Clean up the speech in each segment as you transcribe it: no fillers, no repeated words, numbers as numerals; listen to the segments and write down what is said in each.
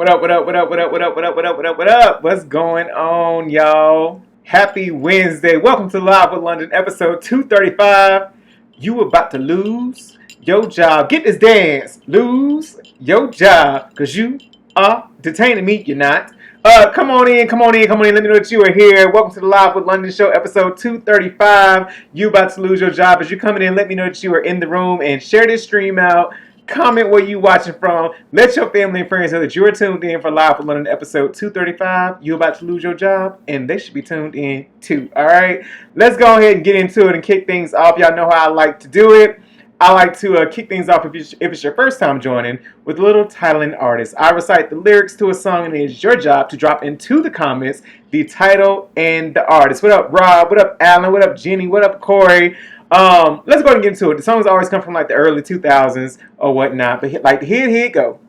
What up, what up, what up, what up, what up, what up, what up, what up, what up? What's going on, y'all? Happy Wednesday. Welcome to Live with London, episode 235. You about to lose your job. Get this dance. Lose your job. Because you are detaining me. You're not. Come on in. Let me know that you are here. Welcome to the Live with London show, episode 235. You about to lose your job. As you're coming in, let me know that you are in the room and share this stream out. Comment where you watching from. Let your family and friends know that you are tuned in for Live with London episode 235. You about to lose your job, and they should be tuned in too. All right, let's go ahead and get into it and kick things off. Y'all know how I like to do it. I like to kick things off if it's your first time joining with a little title and artist. I recite the lyrics to a song, and it is your job to drop into the comments the title and the artist. What up, Rob? What up, Alan? What up, Jenny? What up, Corey? Let's go ahead and get into it. The songs always come from like the early 2000s or whatnot, but like here it go.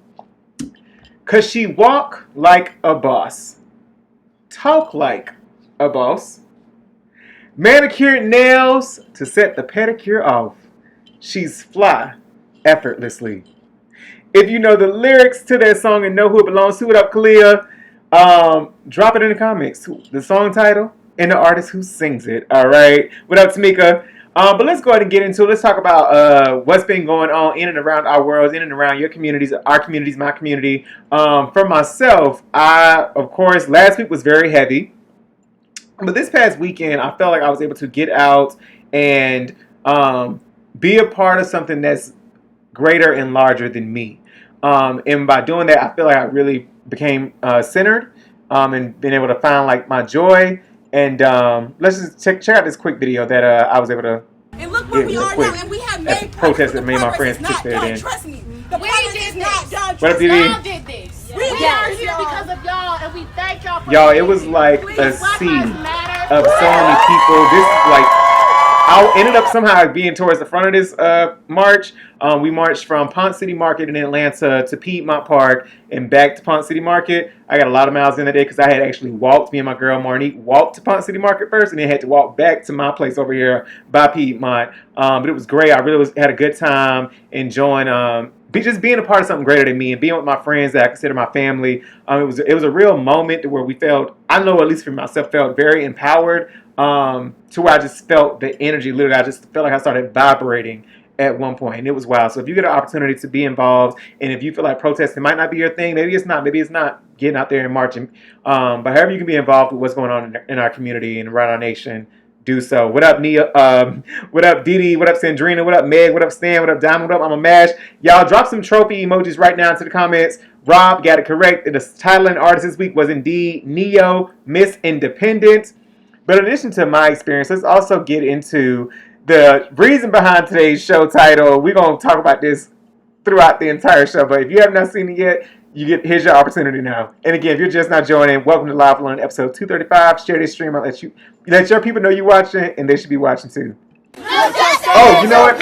Cause she walk like a boss, talk like a boss, manicured nails to set the pedicure off. She's fly effortlessly. If you know the lyrics to that song and know who it belongs to, what up, Kalia? Drop it in the comments. The song title and the artist who sings it. All right. What up, Tamika? But let's go ahead and get into it. Let's talk about what's been going on in and around our worlds, in and around your communities, our communities, my community. For myself, of course, last week was very heavy. But this past weekend, I felt like I was able to get out and be a part of something that's greater and larger than me. And by doing that, I feel like I really became centered and been able to find like my joy. And let's just check out this quick video that I was able to and look where we are now, and we have made protest that me and my friends participated in. Trust me, the progress is not done. What up, Y'all did this. We are here because of y'all, and we thank y'all for y'all. It was like a sea of so many people. This is like I ended up somehow being towards the front of this march. We marched from Ponce City Market in Atlanta to Piedmont Park and back to Ponce City Market. I got a lot of miles in that day because I had actually walked. Me and my girl Marnique walked to Ponce City Market first and then had to walk back to my place over here by Piedmont. But it was great. I really had a good time enjoying just being a part of something greater than me and being with my friends that I consider my family. It was a real moment where we felt, I know at least for myself, felt very empowered to where I just felt the energy. Literally, I just felt like I started vibrating at one point, and it was wild. So if you get an opportunity to be involved, and if you feel like protesting might not be your thing, maybe it's not getting out there and marching, but however you can be involved with what's going on in our community and around our nation, do so. What up, Nia? What up, Didi? What up, Sandrina? What up, Meg? What up, Stan? What up, Diamond? What up, I'm a Mash? Y'all drop some trophy emojis right now into the comments. Rob got it correct. The title and artist this week was indeed Neo, Miss Independent. But in addition to my experience, let's also get into the reason behind today's show title. We're going to talk about this throughout the entire show, but if you have not seen it yet, here's your opportunity now. And again, if you're just not joining, welcome to Live London episode 235. Share this stream out. Let your people know you're watching, and they should be watching too. Oh, you know what?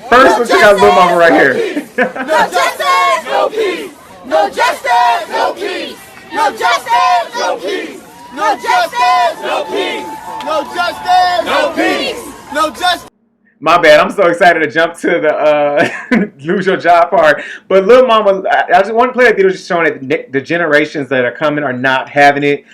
First, let's check out Lil Mama right here. No justice, no peace. No justice, no peace. No justice, no peace. No justice, no peace. No justice, no peace. No justice. My bad. I'm so excited to jump to the lose your job part. But Lil Mama, I just want to play that video just showing that the generations that are coming are not having it.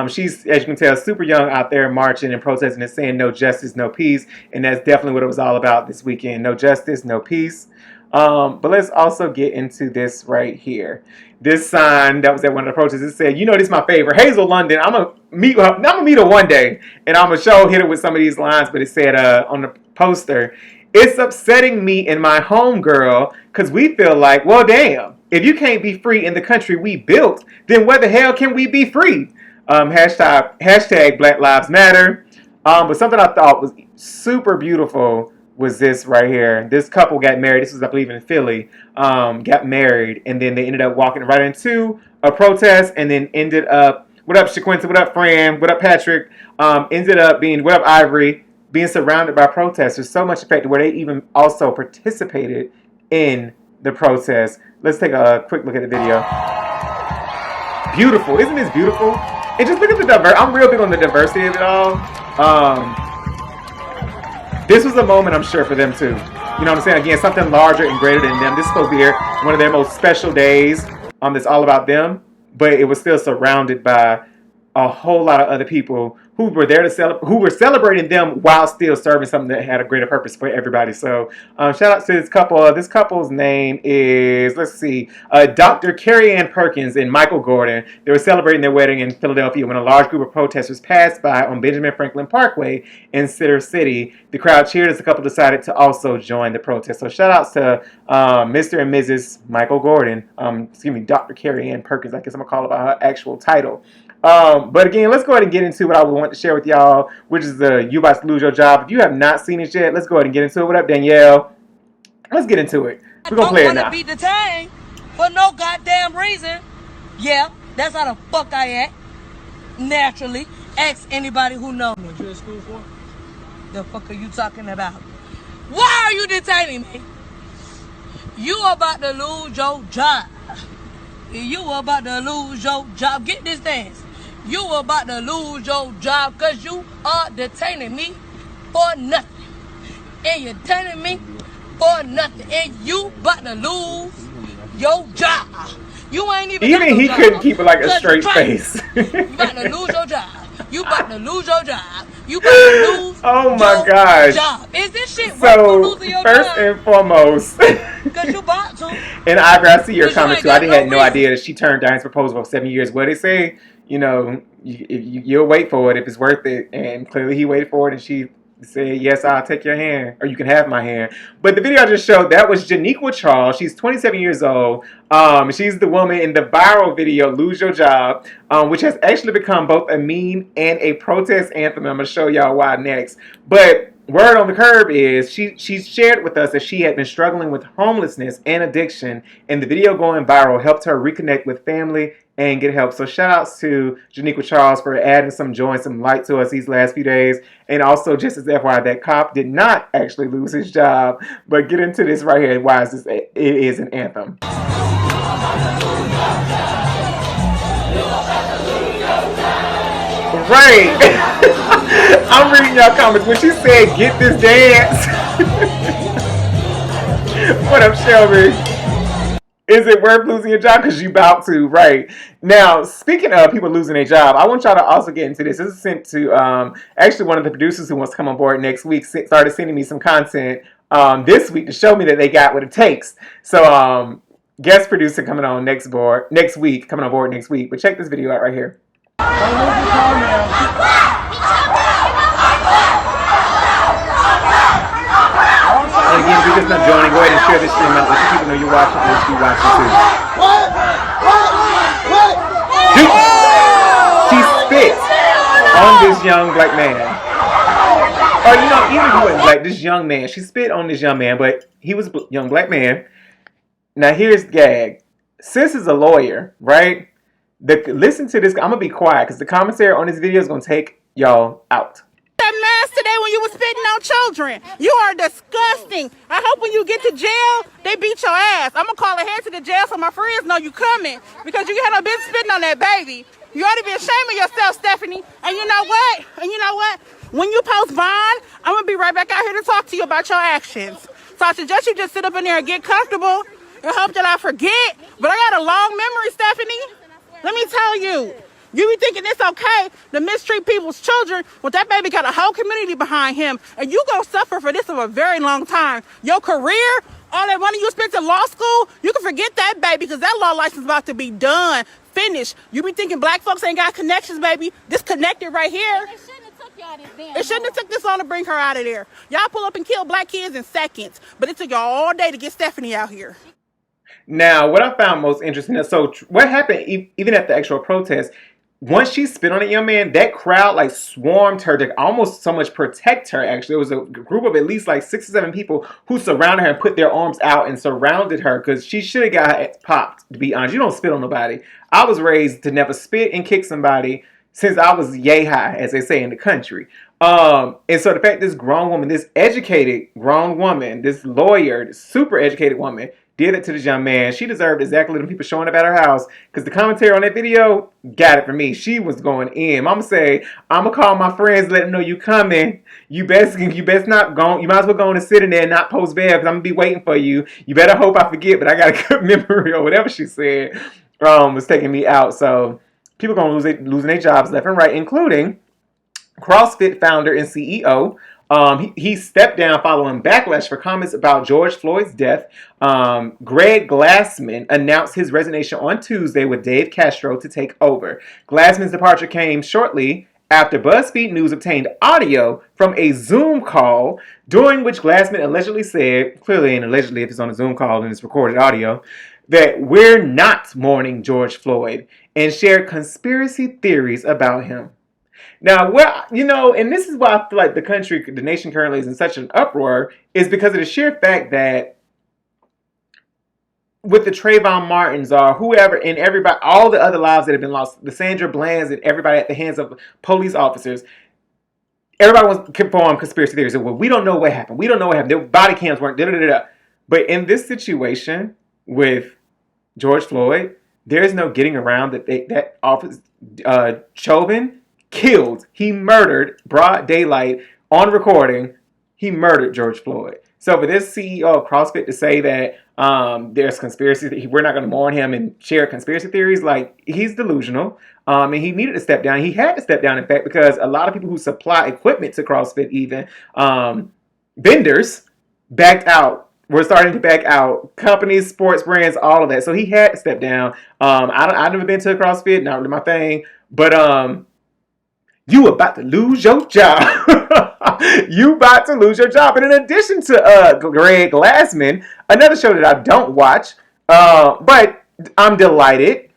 She's, as you can tell, super young out there marching and protesting and saying no justice, no peace. And that's definitely what it was all about this weekend. No justice, no peace. But let's also get into this right here. This sign that was at one of the protests, it said, you know, this is my favorite. Hazel London, I'm going to meet her one day. And I'm going to hit her with some of these lines. But it said on the poster, it's upsetting me and my homegirl because we feel like, well, damn, if you can't be free in the country we built, then where the hell can we be free? Hashtag Black Lives Matter. But something I thought was super beautiful was this right here. This couple got married. This was, I believe, in Philly. Got married, and then they ended up walking right into a protest, and then ended up, what up, Shaquinta? What up, Fran? What up, Patrick? Ended up being, what up, Ivory? Being surrounded by protesters. So much effect where they even also participated in the protest. Let's take a quick look at the video. Beautiful. Isn't this beautiful? And just look at the diversity. I'm real big on the diversity of it all. This was a moment, I'm sure, for them too. You know what I'm saying? Again, something larger and greater than them. This is supposed to be one of their most special days. That's all about them. but it was still surrounded by a whole lot of other people who were there to who were celebrating them while still serving something that had a greater purpose for everybody. So shout out to this couple. This couple's name is, let's see, Dr. Carrie Ann Perkins and Michael Gordon. They were celebrating their wedding in Philadelphia when a large group of protesters passed by on Benjamin Franklin Parkway in Center City. The crowd cheered as the couple decided to also join the protest. So shout outs to Mr. and Mrs. Michael Gordon. Dr. Carrie Ann Perkins. I guess I'm going to call it by her actual title. But again, let's go ahead and get into what I want to share with y'all, which is You About to Lose Your Job. If you have not seen it yet, let's go ahead and get into it. What up, Danielle? Let's get into it. We're going to play it now. I don't want to be detained for no goddamn reason. Yeah, that's how the fuck I act. Naturally. Ask anybody who knows me. What you in school for? The fuck are you talking about? Why are you detaining me? You about to lose your job. You about to lose your job. Get this dance. You about to lose your job because you are detaining me for nothing. And you're detaining me for nothing. And you about to lose your job. You ain't even he couldn't keep it like a straight face. You about to lose your job. You about to lose your job. You about to lose oh my your gosh. job. Is this shit worth losing your first job? and foremost, because you about to. And I see your comment too. I had no idea that she turned down his proposal for 7 years. What they say, you'll wait for it if it's worth it. And clearly he waited for it, and she said, yes, I'll take your hand, or you can have my hand. But the video I just showed, that was Janiqua Charles. She's 27 years old. She's the woman in the viral video, Lose Your Job, which has actually become both a meme and a protest anthem. I'm going to show y'all why next. But word on the curb is she shared with us that she had been struggling with homelessness and addiction, and the video going viral helped her reconnect with family and get help. So shout outs to Janiqua Charles for adding some joy and some light to us these last few days. And also, just as FYI, that cop did not actually lose his job. But get into this right here. Why is this? It is an anthem. Right. I'm reading y'all comments. When she said, get this dance. What up, Shelby? Is it worth losing your job? Because you about to, right. Now, speaking of people losing their job, I want y'all to also get into this. This is sent to, actually one of the producers who wants to come on board next week started sending me some content this week to show me that they got what it takes. So, guest producer coming on next week. But check this video out right here. And again, if you're just not joining, go ahead and share this stream out. Let the people know you're watching this. You're watching too. She spit on this young black man. Or even if he wasn't black, this young man. She spit on this young man, but he was a young black man. Now here's the gag. Sis is a lawyer, right? Listen to this. I'm gonna be quiet because the commentary on this video is gonna take y'all out. That mask today when you were spitting on children. You are disgusting. I hope when you get to jail, they beat your ass. I'm gonna call ahead to the jail so my friends know you coming because you had no business spitting on that baby. You ought to be ashamed of yourself, Stephanie. And you know what? When you post bond, I'm gonna be right back out here to talk to you about your actions. So I suggest you just sit up in there and get comfortable and hope that I forget. But I got a long memory, Stephanie. Let me tell you. You be thinking it's okay to mistreat people's children when that baby got a whole community behind him, and you gonna suffer for this for a very long time. Your career, all that money you spent in law school, you can forget that, baby, because that law license is about to be done, finished. You be thinking black folks ain't got connections, baby. Disconnected right here. It shouldn't have took y'all this damn. It shouldn't have took this long to bring her out of there. Y'all pull up and kill black kids in seconds, but it took y'all all day to get Stephanie out here. Now, what I found most interesting is, so what happened even at the actual protest, once she spit on a young man, that crowd like swarmed her to almost so much protect her. Actually, it was a group of at least like 6 or 7 people who surrounded her and put their arms out and surrounded her because she should have got popped, to be honest. You don't spit on nobody. I was raised to never spit and kick somebody since I was yay high, as they say in the country. And so the fact this grown woman, this educated grown woman, this lawyer, this super educated woman, did it to this young man, she deserved exactly the people showing up at her house. Because the commentary on that video got it for me. She was going in. I'm gonna call my friends, let them know you coming. You best not go. You might as well go on and sit in there and not post bail because I'm gonna be waiting for you. You better hope I forget, but I got a good memory or whatever she said. was taking me out. So people gonna losing their jobs left and right, including CrossFit founder and CEO. He stepped down following backlash for comments about George Floyd's death. Greg Glassman announced his resignation on Tuesday with Dave Castro to take over. Glassman's departure came shortly after BuzzFeed News obtained audio from a Zoom call during which Glassman allegedly said, clearly and allegedly if it's on a Zoom call and it's recorded audio, that we're not mourning George Floyd, and shared conspiracy theories about him. Now, and this is why I feel like the nation currently is in such an uproar, is because of the sheer fact that with the Trayvon Martins or whoever and everybody, all the other lives that have been lost, the Sandra Blands and everybody at the hands of police officers, everybody wants to form conspiracy theories. Well, we don't know what happened. We don't know what happened. Their body cams weren't, da-da-da-da. But in this situation with George Floyd, there's no getting around that officer, Chauvin, killed. He murdered, broad daylight, on recording, he murdered George Floyd. So for this CEO of CrossFit to say that there's conspiracy, we're not going to mourn him and share conspiracy theories, like, he's delusional. And he needed to step down. He had to step down, in fact, because a lot of people who supply equipment to CrossFit, even vendors, backed out. We're starting to back out. Companies, sports brands, all of that. So he had to step down. I've never been to a CrossFit, not really my thing. But you about to lose your job. You about to lose your job. And in addition to Greg Glassman, another show that I don't watch, but I'm delighted.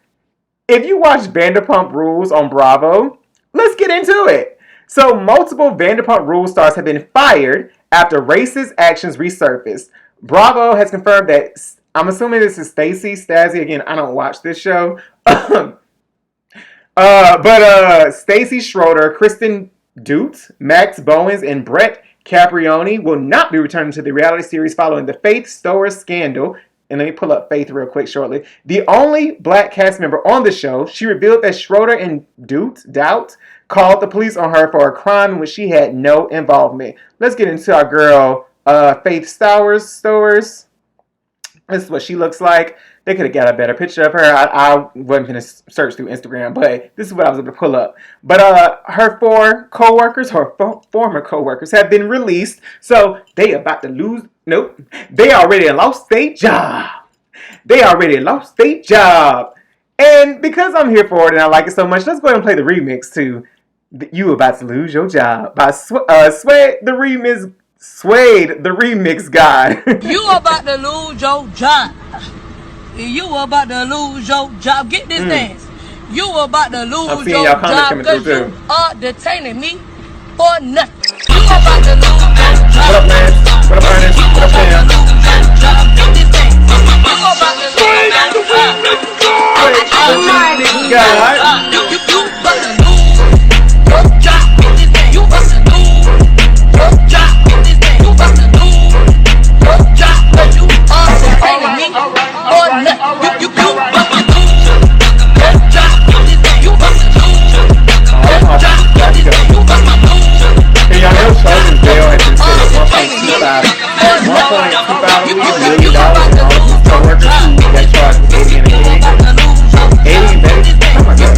If you watch Vanderpump Rules on Bravo, let's get into it. So multiple Vanderpump Rules stars have been fired after racist actions resurfaced. Bravo has confirmed that, I'm assuming this is Stacey. Again, I don't watch this show. But Stacey Schroeder, Kristen Dute, Max Bowens, and Brett Caprioni will not be returning to the reality series following the Faith Stowers scandal. And let me pull up Faith real quick shortly. The only black cast member on the show, she revealed that Schroeder and Doubt called the police on her for a crime in which she had no involvement. Let's get into our girl, Faith Stowers. This is what she looks like. They could have got a better picture of her. I wasn't going to search through Instagram, but this is what I was able to pull up. But her former co-workers have been released, so they about to lose. Nope. They already lost their job. And because I'm here for it and I like it so much, let's go ahead and play the remix to You About to Lose Your Job by Suede the Remix God. You about to lose your job. You about to lose your job. Get this dance. You about to lose your job because you are detaining me for nothing. You about to lose your job. What up, man? What up, Ernest? What up, Sam? Get this dance. You about to lose your job. God. You about to lose your job. Get this dance. You about to lose your job. Get this dance. You about to lose your job because you are detaining me for nothing. You about to lose your job. Get this dance. You about to lose your job. Get this dance. You about to lose your job. Hey, y'all know Chauvin jail has been set at $1.25 million and all his co-workers who got charged with aiding and abetting. Aiding and abetting? Oh my God.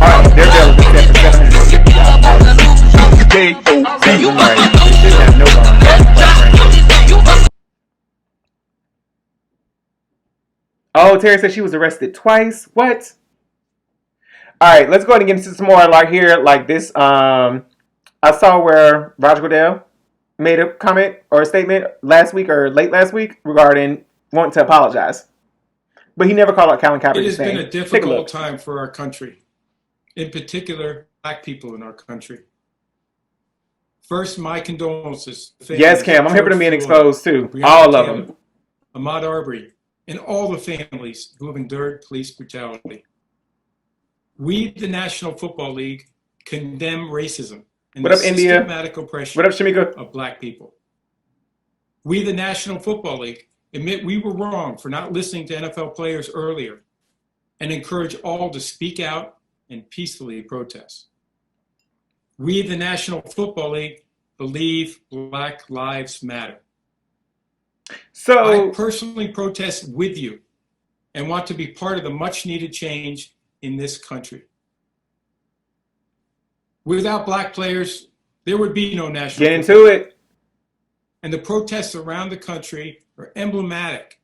Alright, their bill has been set for $750,000. They should have no bond. Oh, Terry said she was arrested twice. What? Alright, let's go ahead and get into some more like here, like this. I saw where Roger Goodell made a comment or a statement last week or late last week regarding wanting to apologize. But he never called out Colin Kaepernick. It has been a difficult time for our country, in particular, black people in our country. First, my condolences. Yes, Cam, I'm here for being exposed too. All of them. Ahmaud Arbery, and all the families who have endured police brutality. We, the National Football League, condemn racism and What up, India? systematic oppression What up, Shamika? of black people. We, the National Football League, admit we were wrong for not listening to NFL players earlier and encourage all to speak out and peacefully protest. We, the National Football League, believe Black Lives Matter. I So, personally protest with you and want to be part of the much needed change in this country. Without black players, there would be no national Get into it. And the protests around the country are emblematic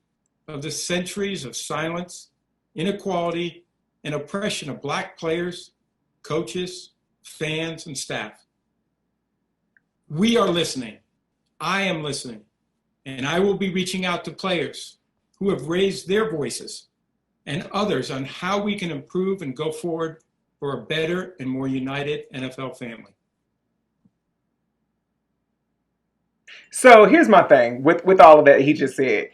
of the centuries of silence, inequality, and oppression of black players, coaches, fans, and staff. We are listening. I am listening. And I will be reaching out to players who have raised their voices and others on how we can improve and go forward for a better and more united NFL family. So here's my thing with all of that he just said.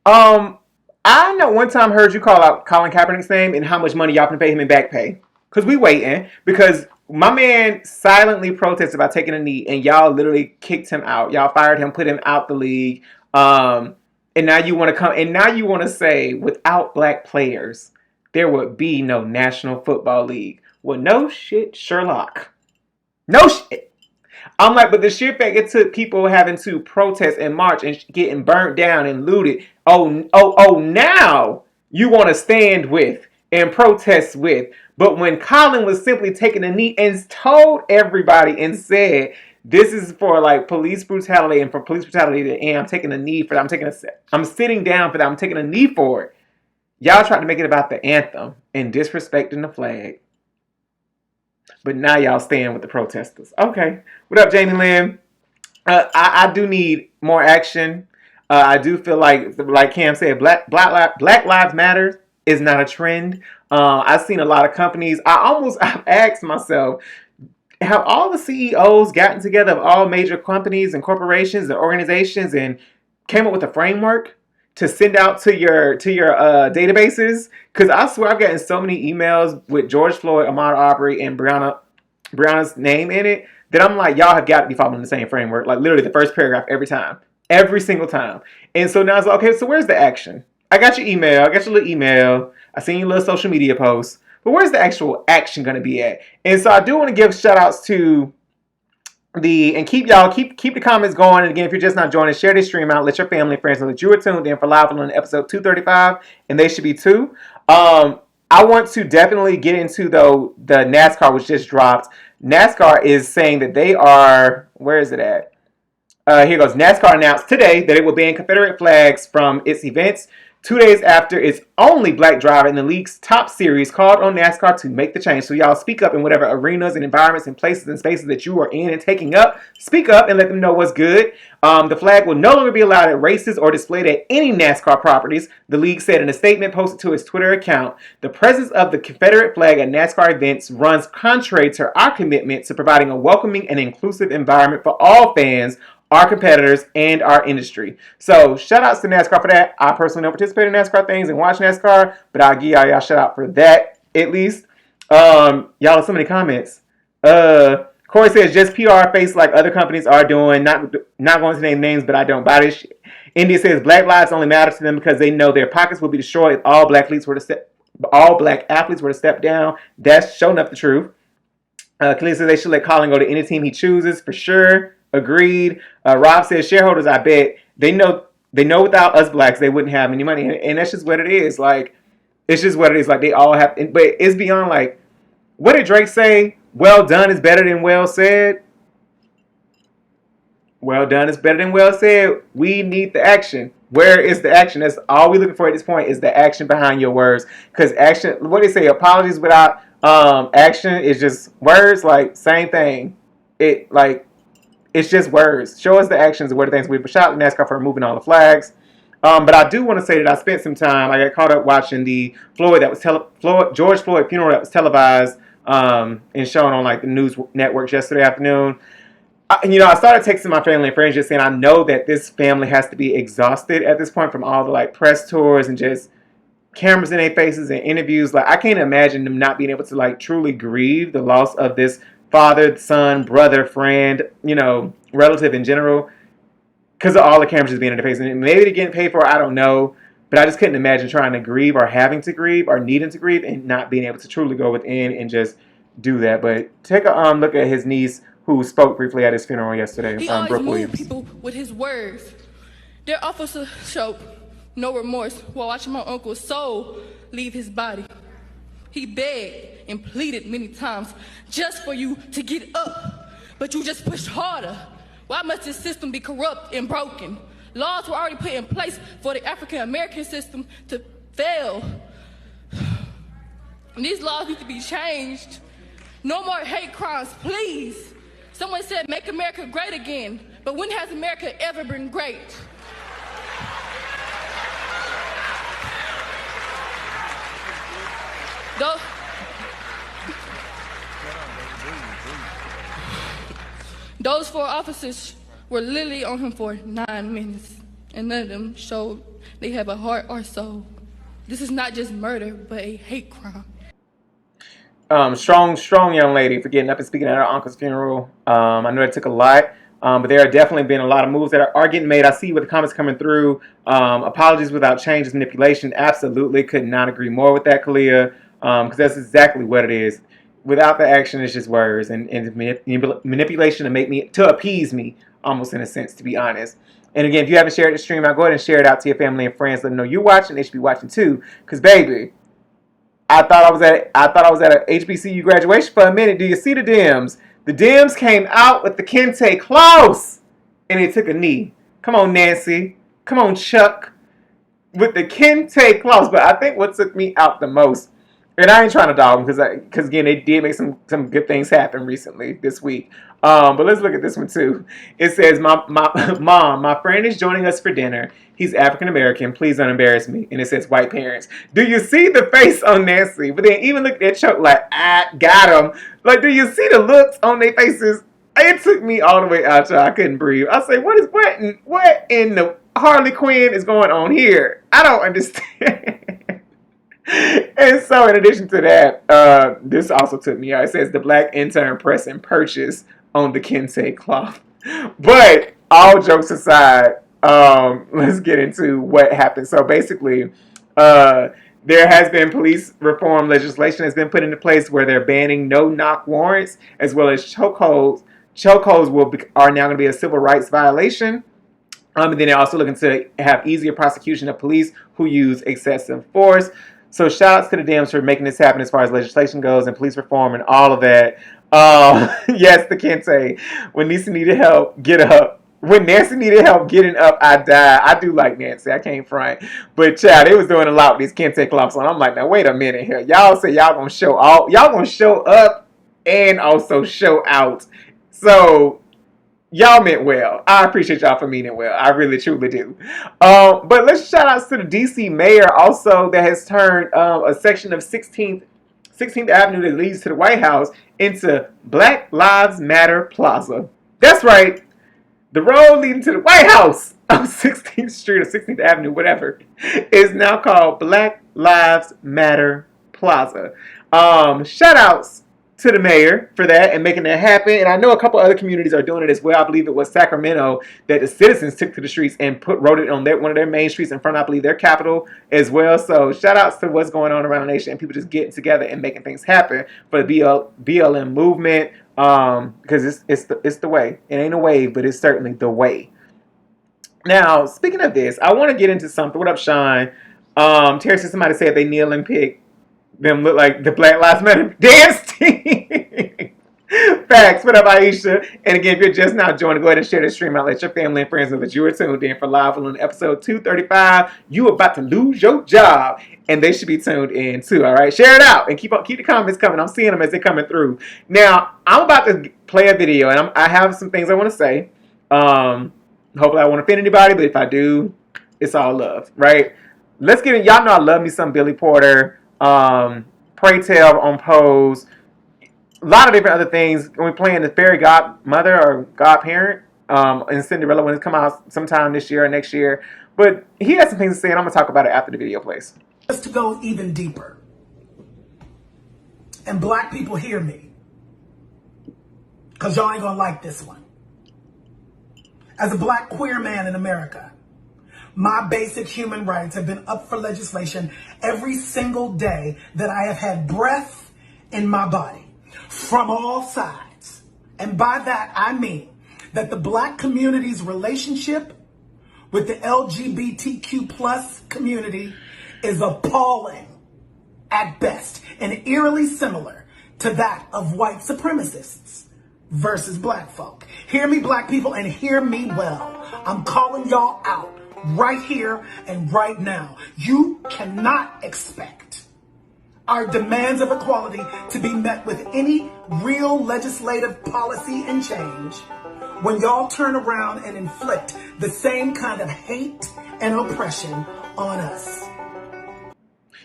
I know one time heard you call out Colin Kaepernick's name and how much money y'all can pay him in back pay. Because we waiting. Because my man silently protested about taking a knee and y'all literally kicked him out. Y'all fired him, put him out the league. And now you want to come and now you want to say without black players, there would be no National Football League. Well, no shit, Sherlock. No shit. I'm like, but the sheer fact it took people having to protest and march and getting burnt down and looted. Now you want to stand with and protest with. But when Colin was simply taking a knee and told everybody and said, this is for like police brutality and for police brutality to end, I'm taking a knee for that. I'm sitting down for that. I'm taking a knee for it. Y'all tried to make it about the anthem and disrespecting the flag. But now y'all stand with the protesters. Okay. What up, Jamie Lynn? I do need more action. I do feel like Cam said, Black Lives Matter is not a trend. I've seen a lot of companies. I've asked myself, have all the CEOs gotten together of all major companies and corporations and organizations and came up with a framework to send out to your databases? Because I swear I've gotten so many emails with George Floyd, Ahmaud Arbery, and Breonna's name in it that I'm like, y'all have got to be following the same framework. Like literally the first paragraph every time. Every single time. And so now it's like, okay, so where's the action? I got your email. I got your little email. I seen your little social media posts. But where's the actual action going to be at? And so I do want to give shout outs to keep the comments going. And again, if you're just not joining, share this stream out. Let your family and friends know that you are tuned in for Live on episode 235, and they should be too. I want to definitely get into though the NASCAR which just dropped. NASCAR is saying that they are, where is it at? Here goes. NASCAR announced today that it will ban Confederate flags from its events 2 days after its only black driver in the league's top series called on NASCAR to make the change. So y'all speak up in whatever arenas and environments and places and spaces that you are in and taking up. Speak up and let them know what's good. The flag will no longer be allowed at races or displayed at any NASCAR properties, the league said in a statement posted to its Twitter account. The presence of the Confederate flag at NASCAR events runs contrary to our commitment to providing a welcoming and inclusive environment for all fans, our competitors, and our industry. So shout outs to NASCAR for that. I personally don't participate in NASCAR things and watch NASCAR, but I'll give y'all shout out for that at least. Y'all have so many comments. Corey says just PR face like other companies are doing. Not going to name names, but I don't buy this shit. India says black lives only matter to them because they know their pockets will be destroyed if all black athletes were to step down. That's showing up the truth. Khalil says they should let Colin go to any team he chooses for sure. Agreed. Rob says shareholders, I bet they know without us blacks they wouldn't have any money, and that's just what it is. Like it's just what it is. Like they all have, but it's beyond. Like what did Drake say? Well done is better than well said. Well done is better than well said. We need the action. Where is the action? That's all we're looking for at this point is the action behind your words. Because action, what they say, apologies without action is just words. Like same thing. It's just words. Show us the actions and what the things we've shot in NASCAR for removing all the flags. But I do want to say that I spent some time. I got caught up watching the George Floyd funeral that was televised and shown on like the news networks yesterday afternoon. I started texting my family and friends just saying I know that this family has to be exhausted at this point from all the like press tours and just cameras in their faces and interviews. Like I can't imagine them not being able to like truly grieve the loss of this father, son, brother, friend, relative in general, because of all the cameras just being in their face. And maybe they're getting paid for it, I don't know. But I just couldn't imagine trying to grieve or having to grieve or needing to grieve and not being able to truly go within and just do that. But take a look at his niece who spoke briefly at his funeral yesterday, He always Brooke moved Williams. people with his words. Their officer showed no remorse, while watching my uncle's soul leave his body. He begged and pleaded many times just for you to get up, but you just pushed harder. Why must this system be corrupt and broken? Laws were already put in place for the African American system to fail. And these laws need to be changed. No more hate crimes, please. Someone said, make America great again. But when has America ever been great? Those 4 officers were literally on him for 9 minutes, and none of them showed they have a heart or soul. This is not just murder, but a hate crime. Strong young lady for getting up and speaking at her uncle's funeral. I know it took a lot, but there are definitely been a lot of moves that are getting made. I see with the comments coming through. Apologies without change is manipulation. Absolutely could not agree more with that, Kalia, because that's exactly what it is. Without the action, it's just words and manipulation to appease me, almost in a sense, to be honest. And again, if you haven't shared the stream, I'll go ahead and share it out to your family and friends. Let them know you're watching. They should be watching too, because baby, I thought I was at a HBCU graduation for a minute. Do you see the Dems? The Dems came out with the Kente Claus, and they took a knee. Come on, Nancy. Come on, Chuck. With the Kente Claus. But I think what took me out the most, and I ain't trying to dog them because again, they did make some good things happen recently this week. But let's look at this one too. It says, Mom, my friend is joining us for dinner. He's African American. Please don't embarrass me. And it says white parents. Do you see the face on Nancy? But then even look at that Chuck like, I got him. Like, do you see the looks on their faces? It took me all the way out, y'all. I couldn't breathe. I say, what in the Harley Quinn is going on here? I don't understand. And so in addition to that, this also took me out. It says the black intern pressing purchase on the Kente cloth. But all jokes aside, let's get into what happened. So basically, there has been police reform legislation that's been put into place where they're banning no-knock warrants as well as chokeholds. Chokeholds are now going to be a civil rights violation. And then they're also looking to have easier prosecution of police who use excessive force. So shout outs to the Dems for making this happen as far as legislation goes and police reform and all of that. Yes, the Kente. When Nancy needed help, get up. When Nancy needed help getting up, I died. I do like Nancy. I can't front. But child, they was doing a lot with these Kente clocks on. I'm like, now wait a minute here. Y'all say y'all gonna show up and also show out. So y'all meant well. I appreciate y'all for meaning well. I really, truly do. But let's shout outs to the DC mayor also that has turned a section of 16th Avenue that leads to the White House into Black Lives Matter Plaza. That's right. The road leading to the White House on 16th Street or 16th Avenue, whatever, is now called Black Lives Matter Plaza. Shout outs to the mayor for that and making that happen. And I know a couple other communities are doing it as well. I believe it was Sacramento that the citizens took to the streets and wrote it on one of their main streets in front of, I believe, their capital as well. So shout outs to what's going on around the nation and people just getting together and making things happen for the BLM movement. Because it's the way. It ain't a wave, but it's certainly the way. Now, speaking of this, I want to get into something. What up, Sean? Terry said somebody said they kneel and pick them look like the Black Lives Matter dance team. Facts. What up, Aisha? And again, if you're just now joining, go ahead and share this stream out. Let your family and friends know that you are tuned in for Live on episode 235. You about to lose your job, and they should be tuned in too. All right, share it out and keep the comments coming. I'm seeing them as they're coming through. Now, I'm about to play a video, and I have some things I want to say. Hopefully, I won't offend anybody, but if I do, it's all love, right? Let's get in. Y'all know I love me some Billy Porter. Pray Tell on Pose. A lot of different other things. We're playing the fairy godmother or godparent in Cinderella when it come out sometime this year or next year. But he has some things to say, and I'm going to talk about it after the video plays. Just to go even deeper. And black people hear me. Because y'all ain't going to like this one. As a black queer man in America, my basic human rights have been up for legislation every single day that I have had breath in my body from all sides. And by that, I mean that the black community's relationship with the LGBTQ plus community is appalling at best and eerily similar to that of white supremacists versus black folk. Hear me, black people, and hear me well. I'm calling y'all out right here and right now. You cannot expect our demands of equality to be met with any real legislative policy and change when y'all turn around and inflict the same kind of hate and oppression on us.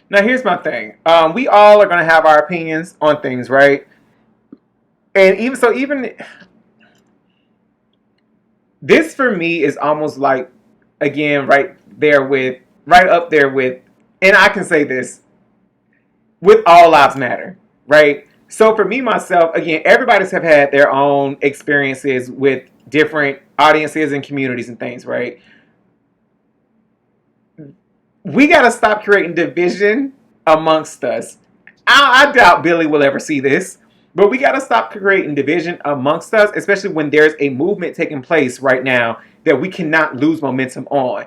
Now, here's my thing. We all are going to have our opinions on things, right? And even this for me is almost like, again, right up there with, and I can say this, with All Lives Matter, right? So for me, myself, again, everybody's have had their own experiences with different audiences and communities and things, right? We got to stop creating division amongst us. I doubt Billy will ever see this, but we got to stop creating division amongst us, especially when there's a movement taking place right now that we cannot lose momentum on.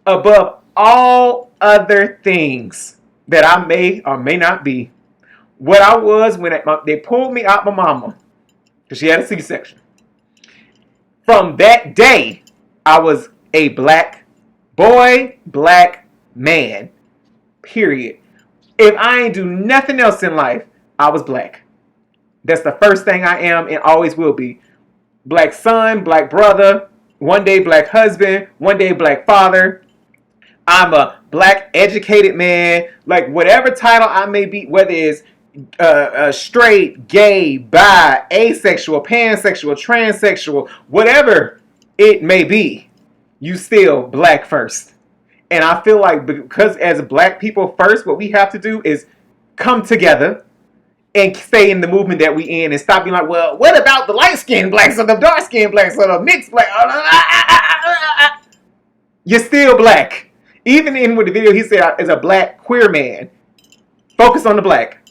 Above all other things that I may or may not be, what I was when they pulled me out my mama, because she had a C-section. From that day, I was a black boy, black man, period. If I ain't do nothing else in life, I was black. That's the first thing I am and always will be. Black son, black brother, one day black husband, one day black father. I'm a black educated man. Like whatever title I may be, whether it's straight, gay, bi, asexual, pansexual, transsexual, whatever it may be, you still black first. And I feel like because as black people first, what we have to do is come together and stay in the movement that we in and stop being like, well, what about the light-skinned blacks or the dark-skinned blacks or the mixed black? You're still black. Even in with the video he said as a black queer man. Focus on the black.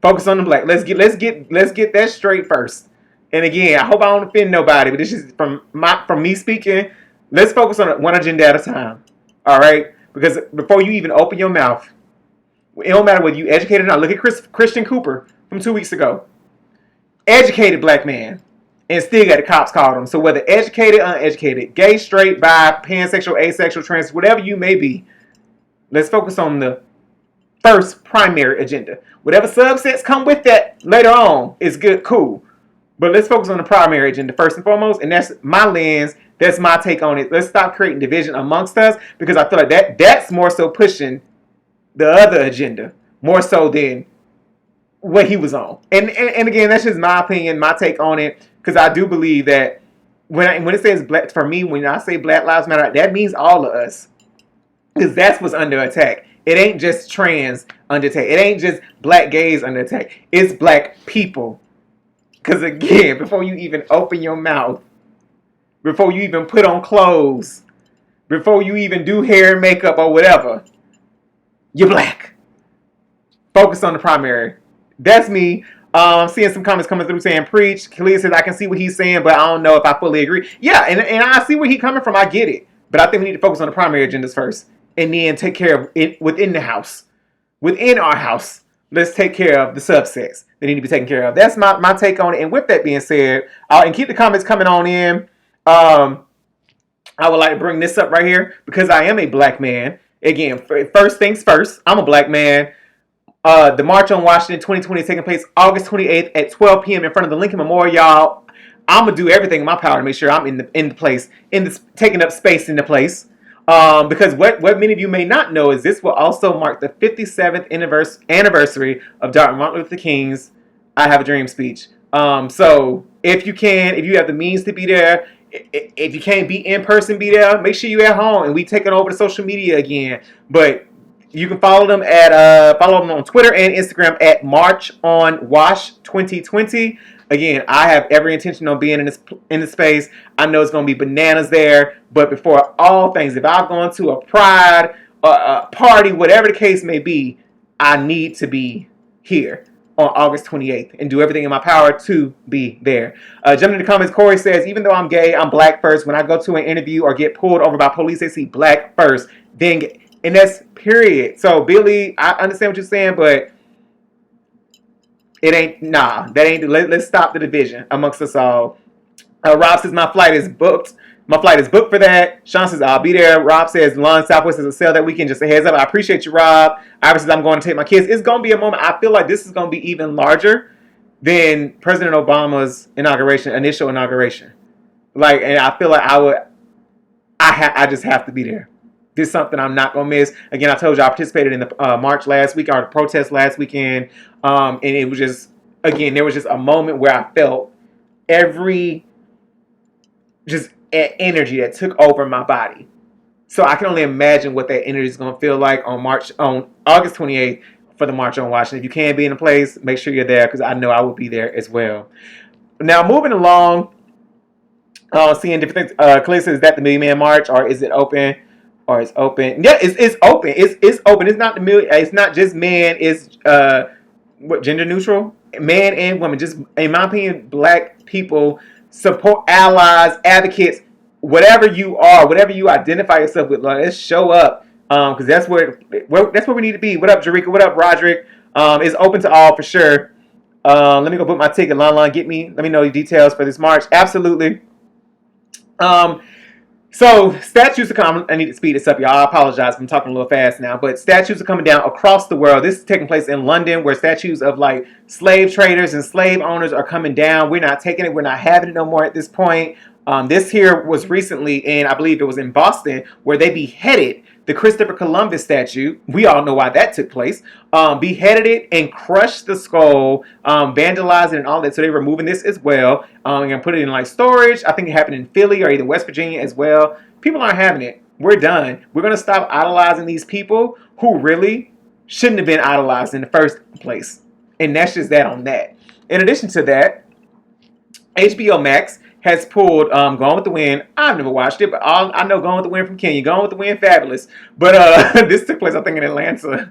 Focus on the black. Let's get that straight first. And again, I hope I don't offend nobody, but this is from me speaking. Let's focus on one agenda at a time. All right? Because before you even open your mouth, it don't matter whether you educated or not. Look at Christian Cooper from 2 weeks ago. Educated black man. And still got the cops called him. So whether educated, uneducated, gay, straight, bi, pansexual, asexual, trans, whatever you may be, let's focus on the first primary agenda. Whatever subsets come with that later on is good, cool. But let's focus on the primary agenda first and foremost. And that's my lens. That's my take on it. Let's stop creating division amongst us, because I feel like that's more so pushing the other agenda more so than what he was on. And again, that's just my opinion, my take on it, because I do believe that when it says black, for me, when I say Black Lives Matter, that means all of us, because that's what's under attack. It ain't just trans under attack. It ain't just black gays under attack. It's black people. Because again, before you even open your mouth, before you even put on clothes, before you even do hair and makeup or whatever, you're black. Focus on the primary. That's me. I'm seeing some comments coming through saying preach. Khalid says I can see what he's saying, but I don't know if I fully agree. Yeah, and I see where he's coming from. I get it. But I think we need to focus on the primary agendas first. And then take care of it within the house. Within our house, let's take care of the subsets that need to be taken care of. That's my take on it. And with that being said, and keep the comments coming on in. I would like to bring this up right here because I am a black man. Again, first things first, I'm a black man. The March on Washington 2020 is taking place August 28th at 12 p.m. in front of the Lincoln Memorial. Y'all, I'm going to do everything in my power to make sure I'm in the place, taking up space in the place. Because what many of you may not know is this will also mark the 57th anniversary of Dr. Martin Luther King's I Have a Dream speech. So if you have the means to be there, if you can't be in person, be there. Make sure you're at home, and we taking over to social media again. But you can follow them on Twitter and Instagram at March on Wash 2020. Again, I have every intention on being in this space. I know it's going to be bananas there. But before all things, if I'm going to a pride, a party, whatever the case may be, I need to be here. on August 28th and do everything in my power to be there. Jumping in the comments, Corey says, even though I'm gay, I'm black first. When I go to an interview or get pulled over by police, they see black first. Then, and that's period. So, Billy, I understand what you're saying, but it ain't, that ain't, let's stop the division amongst us all. Rob says, my flight is booked. My flight is booked for that. Sean says, I'll be there. Rob says, Lon Southwest is a sale that weekend. Just a heads up. I appreciate you, Rob. Ivor says, I'm going to take my kids. It's going to be a moment. I feel like this is going to be even larger than President Obama's initial inauguration. Like, and I feel like I just have to be there. This is something I'm not going to miss. Again, I told you I participated in the march last week, or the protest last weekend. And it was just, again, there was just a moment where I felt every energy that took over my body. So I can only imagine what that energy is going to feel like on August 28th for the March on Washington. If you can be in a place, make sure you're there, because I know I will be there as well. Now, moving along, seeing different things. Clay says, is that the Million Man March, or is it open? Or it's open? Yeah, it's open. It's open. It's not the million. It's not just men. It's gender neutral, man and woman. Just in my opinion, black people, support, allies, advocates, whatever you are, whatever you identify yourself with, let's show up, because that's where we need to be. What up, Jerika? What up, Roderick? It's open to all for sure. Let me go book my ticket. Lon, let me know the details for this march. Absolutely. So statues are coming. I need to speed this up, y'all. I apologize if I'm talking a little fast now, but statues are coming down across the world. This is taking place in London, where statues of like slave traders and slave owners are coming down. We're not taking it. We're not having it no more at this point. This here was recently in, I believe it was in Boston, where they beheaded the Christopher Columbus statue. We all know why that took place. Beheaded it and crushed the skull, vandalized it and all that. So they were removing this as well. And put it in like storage. I think it happened in Philly or either West Virginia as well. People aren't having it. We're done. We're going to stop idolizing these people who really shouldn't have been idolized in the first place. And that's just that on that. In addition to that, HBO Max has pulled Gone with the Wind. I've never watched it, but I know Gone with the Wind from Kenya. Gone with the Wind, fabulous. But this took place, I think, in Atlanta.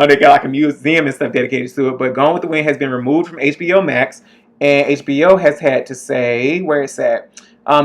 They got like a museum and stuff dedicated to it. But Gone with the Wind has been removed from HBO Max. And HBO has had to say where it's at.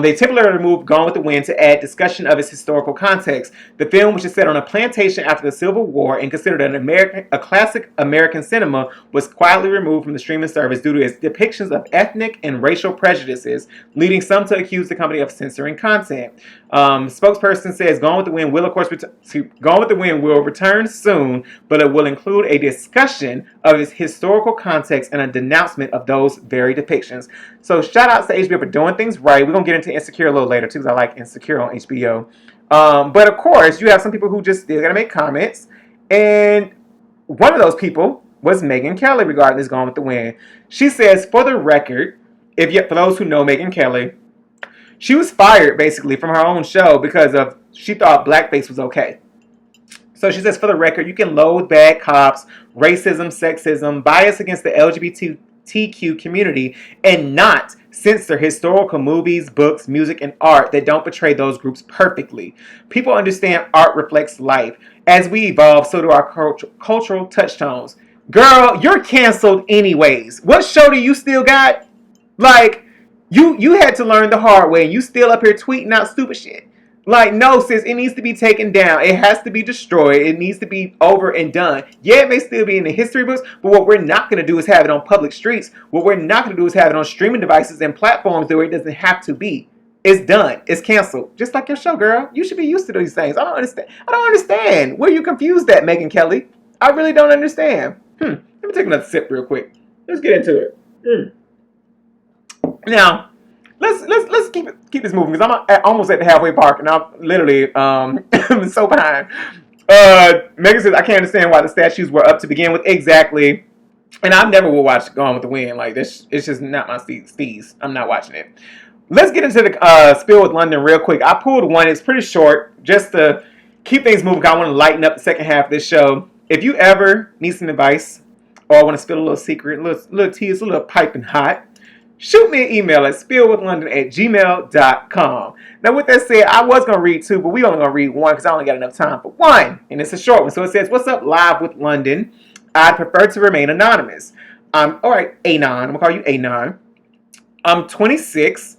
They temporarily removed Gone with the Wind to add discussion of its historical context. The film, which is set on a plantation after the Civil War and considered a classic American cinema, was quietly removed from the streaming service due to its depictions of ethnic and racial prejudices, leading some to accuse the company of censoring content. Spokesperson says Gone with the Wind will, of course, Gone with the Wind will return soon, but it will include a discussion of its historical context and a denouncement of those very depictions. So shout out to HBO for doing things right. We're going to get into Insecure a little later too, because I like Insecure on HBO. But of course, you have some people who just still got to make comments. And one of those people was Megyn Kelly regarding this Gone with the Wind. She says, for the record, for those who know Megyn Kelly, she was fired basically from her own show because she thought blackface was okay. So she says, for the record, you can loathe bad cops, racism, sexism, bias against the LGBTQ community, and not censor historical movies, books, music, and art that don't portray those groups perfectly. People understand art reflects life. As we evolve, so do our cultural touchstones. Girl, you're canceled anyways. What show do you still got? Like, you had to learn the hard way, and you still up here tweeting out stupid shit. Like, no, sis, it needs to be taken down. It has to be destroyed. It needs to be over and done. Yeah, it may still be in the history books, but what we're not going to do is have it on public streets. What we're not going to do is have it on streaming devices and platforms where it doesn't have to be. It's done. It's canceled. Just like your show, girl. You should be used to these things. I don't understand. Where you confused at, Megyn Kelly? I really don't understand. Let me take another sip real quick. Let's get into it. Now, let's keep this moving, because I'm almost at the halfway mark and I'm literally so behind. Megan says, I can't understand why the statues were up to begin with. Exactly. And I never will watch Gone with the Wind. Like, this, it's just not my steez. I'm not watching it. Let's get into the spill with London real quick. I pulled one. It's pretty short, just to keep things moving. I want to lighten up the second half of this show. If you ever need some advice, or want to spill a little secret, a little tea, it's a little piping hot, shoot me an email at spillwithlondon@gmail.com. Now, with that said, I was going to read two, but we only going to read one because I only got enough time for one. And it's a short one. So it says, what's up, Live with London? I'd prefer to remain anonymous. all right, Anon. I'm gonna call you Anon. I'm 26.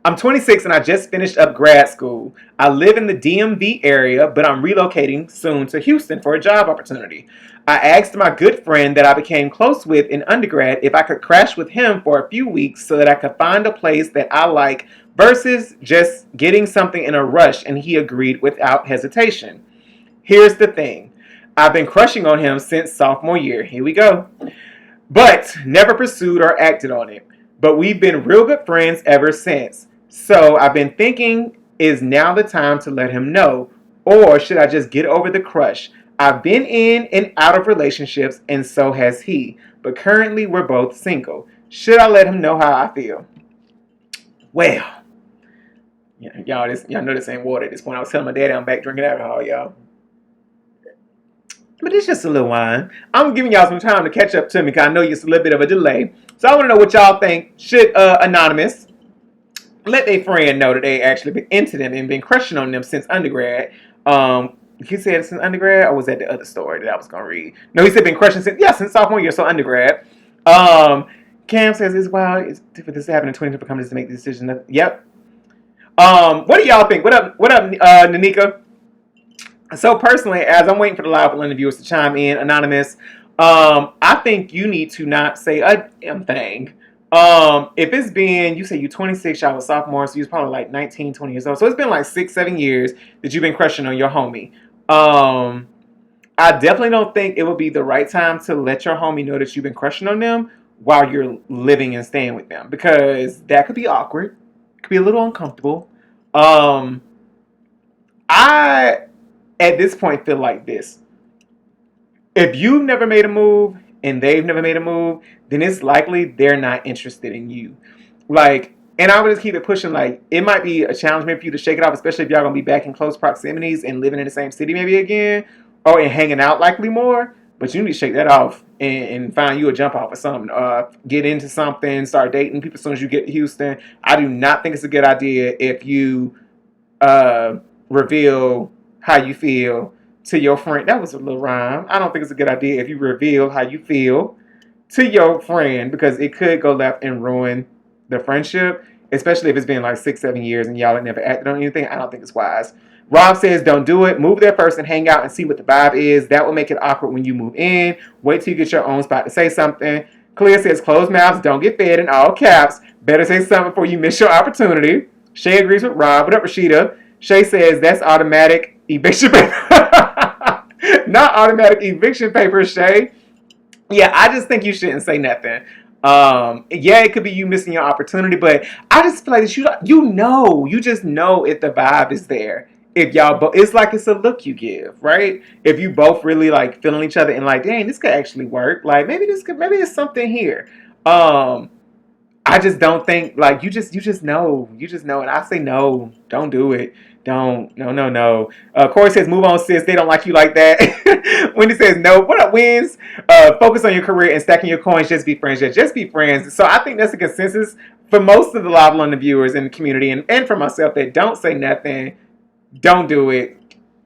I'm 26 and I just finished up grad school. I live in the DMV area, but I'm relocating soon to Houston for a job opportunity. I asked my good friend that I became close with in undergrad if I could crash with him for a few weeks so that I could find a place that I like versus just getting something in a rush, and he agreed without hesitation. Here's the thing. I've been crushing on him since sophomore year. Here we go. But never pursued or acted on it. But we've been real good friends ever since. So I've been thinking, is now the time to let him know? Or should I just get over the crush? I've been in and out of relationships, and so has he. But currently we're both single. Should I let him know how I feel? Well, y'all know this ain't water at this point. I was telling my daddy I'm back drinking alcohol, y'all. But it's just a little wine. I'm giving y'all some time to catch up to me because I know it's a little bit of a delay. So I want to know what y'all think. Should Anonymous let their friend know that they actually been into them and been crushing on them since undergrad? He said since undergrad, or was that the other story that I was going to read? No, he said been crushing since sophomore year, so undergrad. Cam says it's wild. It's different this happened in 20 different companies to make the decision. Yep. What do y'all think? What up, Nanika? So personally, as I'm waiting for the live interviewers to chime in, Anonymous, I think you need to not say a damn thing. If it's been, you say you're 26, y'all was sophomore, so you're probably like 19, 20 years old. So it's been like 6-7 years that you've been crushing on your homie. I definitely don't think it would be the right time to let your homie know that you've been crushing on them while you're living and staying with them, because that could be awkward. It could be a little uncomfortable. I, at this point, feel like this. If you've never made a move and they've never made a move, then it's likely they're not interested in you. Like, and I would just keep it pushing. Like, it might be a challenge maybe for you to shake it off, especially if y'all gonna be back in close proximities and living in the same city maybe again, or and hanging out likely more. But you need to shake that off and find you a jump off or something. Get into something, start dating people as soon as you get to Houston. I do not think it's a good idea if you reveal how you feel to your friend. That was a little rhyme. I don't think it's a good idea if you reveal how you feel to your friend, because it could go left and ruin the friendship, especially if it's been like 6-7 years and y'all have never acted on anything. I don't think it's wise. Rob says don't do it. Move there first and hang out and see what the vibe is. That will make it awkward when you move in. Wait till you get your own spot to say something. Clear says closed mouths don't get fed, in all caps. Better say something before you miss your opportunity. Shay agrees with Rob. What up, Rashida? Shay says that's automatic eviction paper. Not automatic eviction paper, Shay. Yeah, I just think you shouldn't say nothing. Yeah, it could be you missing your opportunity, but I just feel like you just know if the vibe is there. If y'all both, it's like it's a look you give, right? If you both really like feeling each other and like, dang, this could actually work. Like maybe there's something here. I just don't think, like, you just know, and I say no, don't do it. No. Corey says, move on, sis. They don't like you like that. Wendy says, no. What up, Wins? Focus on your career and stacking your coins. Just be friends. Just be friends. So I think that's a consensus for most of the Live London viewers in the community, and for myself, that don't say nothing. Don't do it.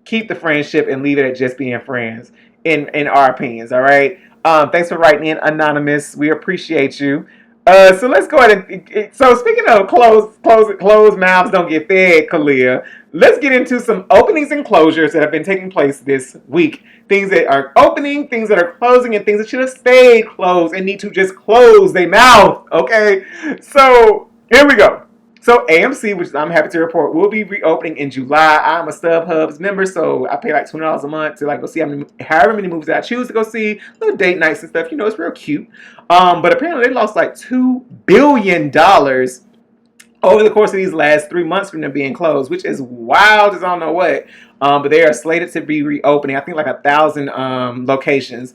Keep the friendship and leave it at just being friends, in our opinions, all right? Thanks for writing in, Anonymous. We appreciate you. So let's go ahead and, so speaking of closed mouths don't get fed, Kalia, let's get into some openings and closures that have been taking place this week. Things that are opening, things that are closing, and things that should have stayed closed and need to just close their mouth, okay? So here we go. So AMC, which I'm happy to report, will be reopening in July. I'm a StubHub's member, so I pay like $20 a month to like go see however many movies I choose to go see, little date nights and stuff. You know, it's real cute. But apparently they lost like $2 billion over the course of these last 3 months from them being closed, which is wild as I don't know what. But they are slated to be reopening, I think like 1,000 locations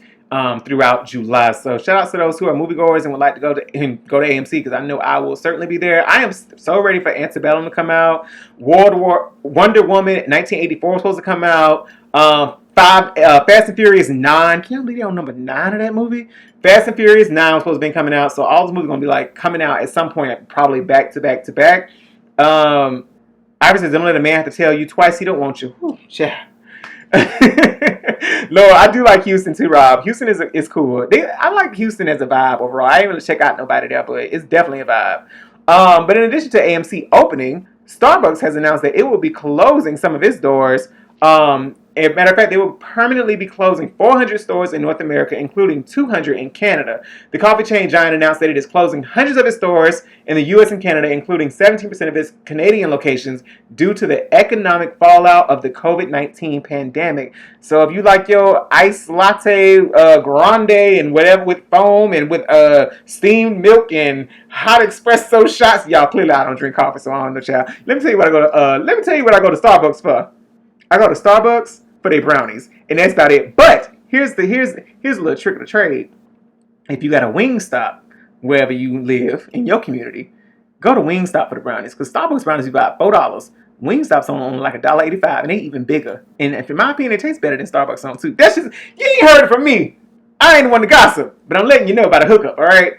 throughout July. So shout out to those who are moviegoers and would like to go to AMC, because I know I will certainly be there. I am so ready for Antebellum to come out. Wonder Woman 1984 was supposed to come out. Fast and Furious 9. Can you believe they're on number 9 of that movie? Fast and Furious 9 was supposed to be coming out. So all those movies are going to be like coming out at some point, probably back to back to back. Iris says, don't let a man have to tell you twice he don't want you. Whew, yeah. Lord, I do like Houston too, Rob. Houston is cool. I like Houston as a vibe overall. I ain't really check out nobody there, but it's definitely a vibe. But in addition to AMC opening, Starbucks has announced that it will be closing some of its doors. As a matter of fact, they will permanently be closing 400 stores in North America, including 200 in Canada. The coffee chain giant announced that it is closing hundreds of its stores in the U.S. and Canada, including 17% of its Canadian locations, due to the economic fallout of the COVID-19 pandemic. So if you like your iced latte grande and whatever with foam and with steamed milk and hot espresso shots, y'all, clearly I don't drink coffee, so I don't know, child. Let me tell you what I go to Starbucks for. I go to Starbucks for their brownies, and that's about it. But here's a little trick of the trade. If you got a Wingstop wherever you live in your community, go to Wingstop for the brownies, because Starbucks brownies you about $4. Wingstop's on like $1.85, and they even bigger. And in my opinion, it tastes better than Starbucks on too. That's just, you ain't heard it from me. I ain't the one to gossip, but I'm letting you know about a hookup, all right?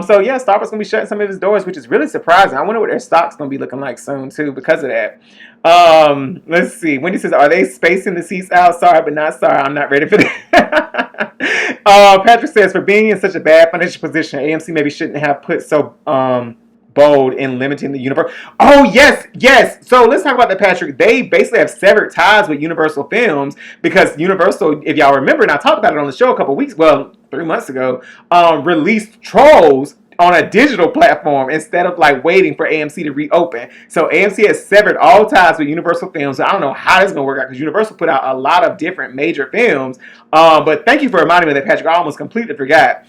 So yeah, Starbucks gonna be shutting some of its doors, which is really surprising. I wonder what their stock's gonna be looking like soon too because of that. Let's see. Wendy says, "Are they spacing the seats out? Sorry, but not sorry. I'm not ready for that." Patrick says, "For being in such a bad financial position, AMC maybe shouldn't have put so bold in limiting the Universal." Oh, yes. So let's talk about that, Patrick. They basically have severed ties with Universal Films because Universal, if y'all remember, and I talked about it on the show a couple weeks, 3 months ago, released Trolls on a digital platform instead of like waiting for AMC to reopen. So AMC has severed all ties with Universal Films. So I don't know how this is going to work out because Universal put out a lot of different major films. But thank you for reminding me of that, Patrick. I almost completely forgot.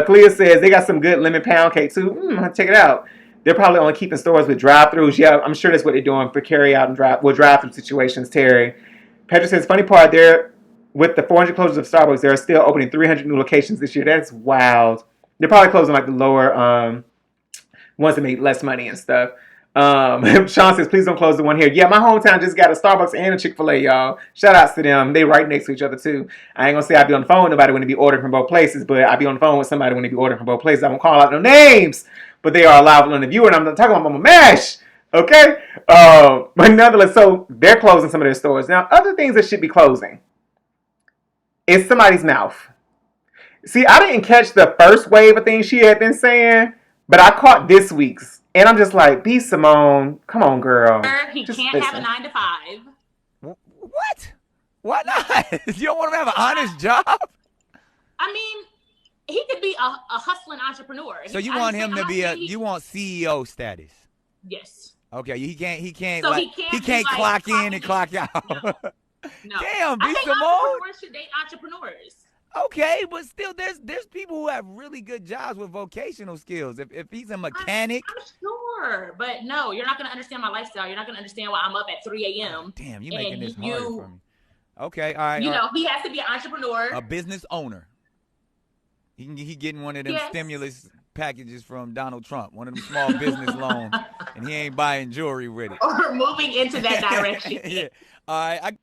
Clea says they got some good lemon pound cake too. Check it out. They're probably only keeping stores with drive-thrus. Yeah, I'm sure that's what they're doing for carry out and drive-through situations, Terry. Patrick says, funny part there, with the 400 closures of Starbucks, they're still opening 300 new locations this year. That's wild. They're probably closing like the lower ones that make less money and stuff. Sean says, please don't close the one here. Yeah, my hometown just got a Starbucks and a Chick-fil-A, y'all. Shout outs to them. They right next to each other, too. I ain't going to say I be on the phone with nobody when they be ordering from both places, but I be on the phone with somebody when they be ordering from both places. I won't call out no names, but they are alive on the viewer, and I'm not talking about Mama Mash, okay? But nonetheless, so they're closing some of their stores. Now, other things that should be closing is somebody's mouth. See, I didn't catch the first wave of things she had been saying, but I caught this week's. And I'm just like, B. Simone, come on, girl. He just can't listen. have a 9 to 5. What? Why not? You don't want him to have an honest job? I mean, he could be a hustling entrepreneur. So you want him to be you want CEO status? Yes. Okay, he can't So like he can't clock in and clock out. No. Damn, B. I think Simone. entrepreneurs should date entrepreneurs. Okay, but still, there's people who have really good jobs with vocational skills. If he's a mechanic, I'm sure, but no, you're not going to understand my lifestyle. You're not going to understand why I'm up at 3 a.m. Damn, you're making this hard for me. Okay, all right. You know, he has to be an entrepreneur, a business owner. He getting one of them stimulus packages from Donald Trump, one of them small business loans, and he ain't buying jewelry with it. Or moving into that direction. Yeah. All right.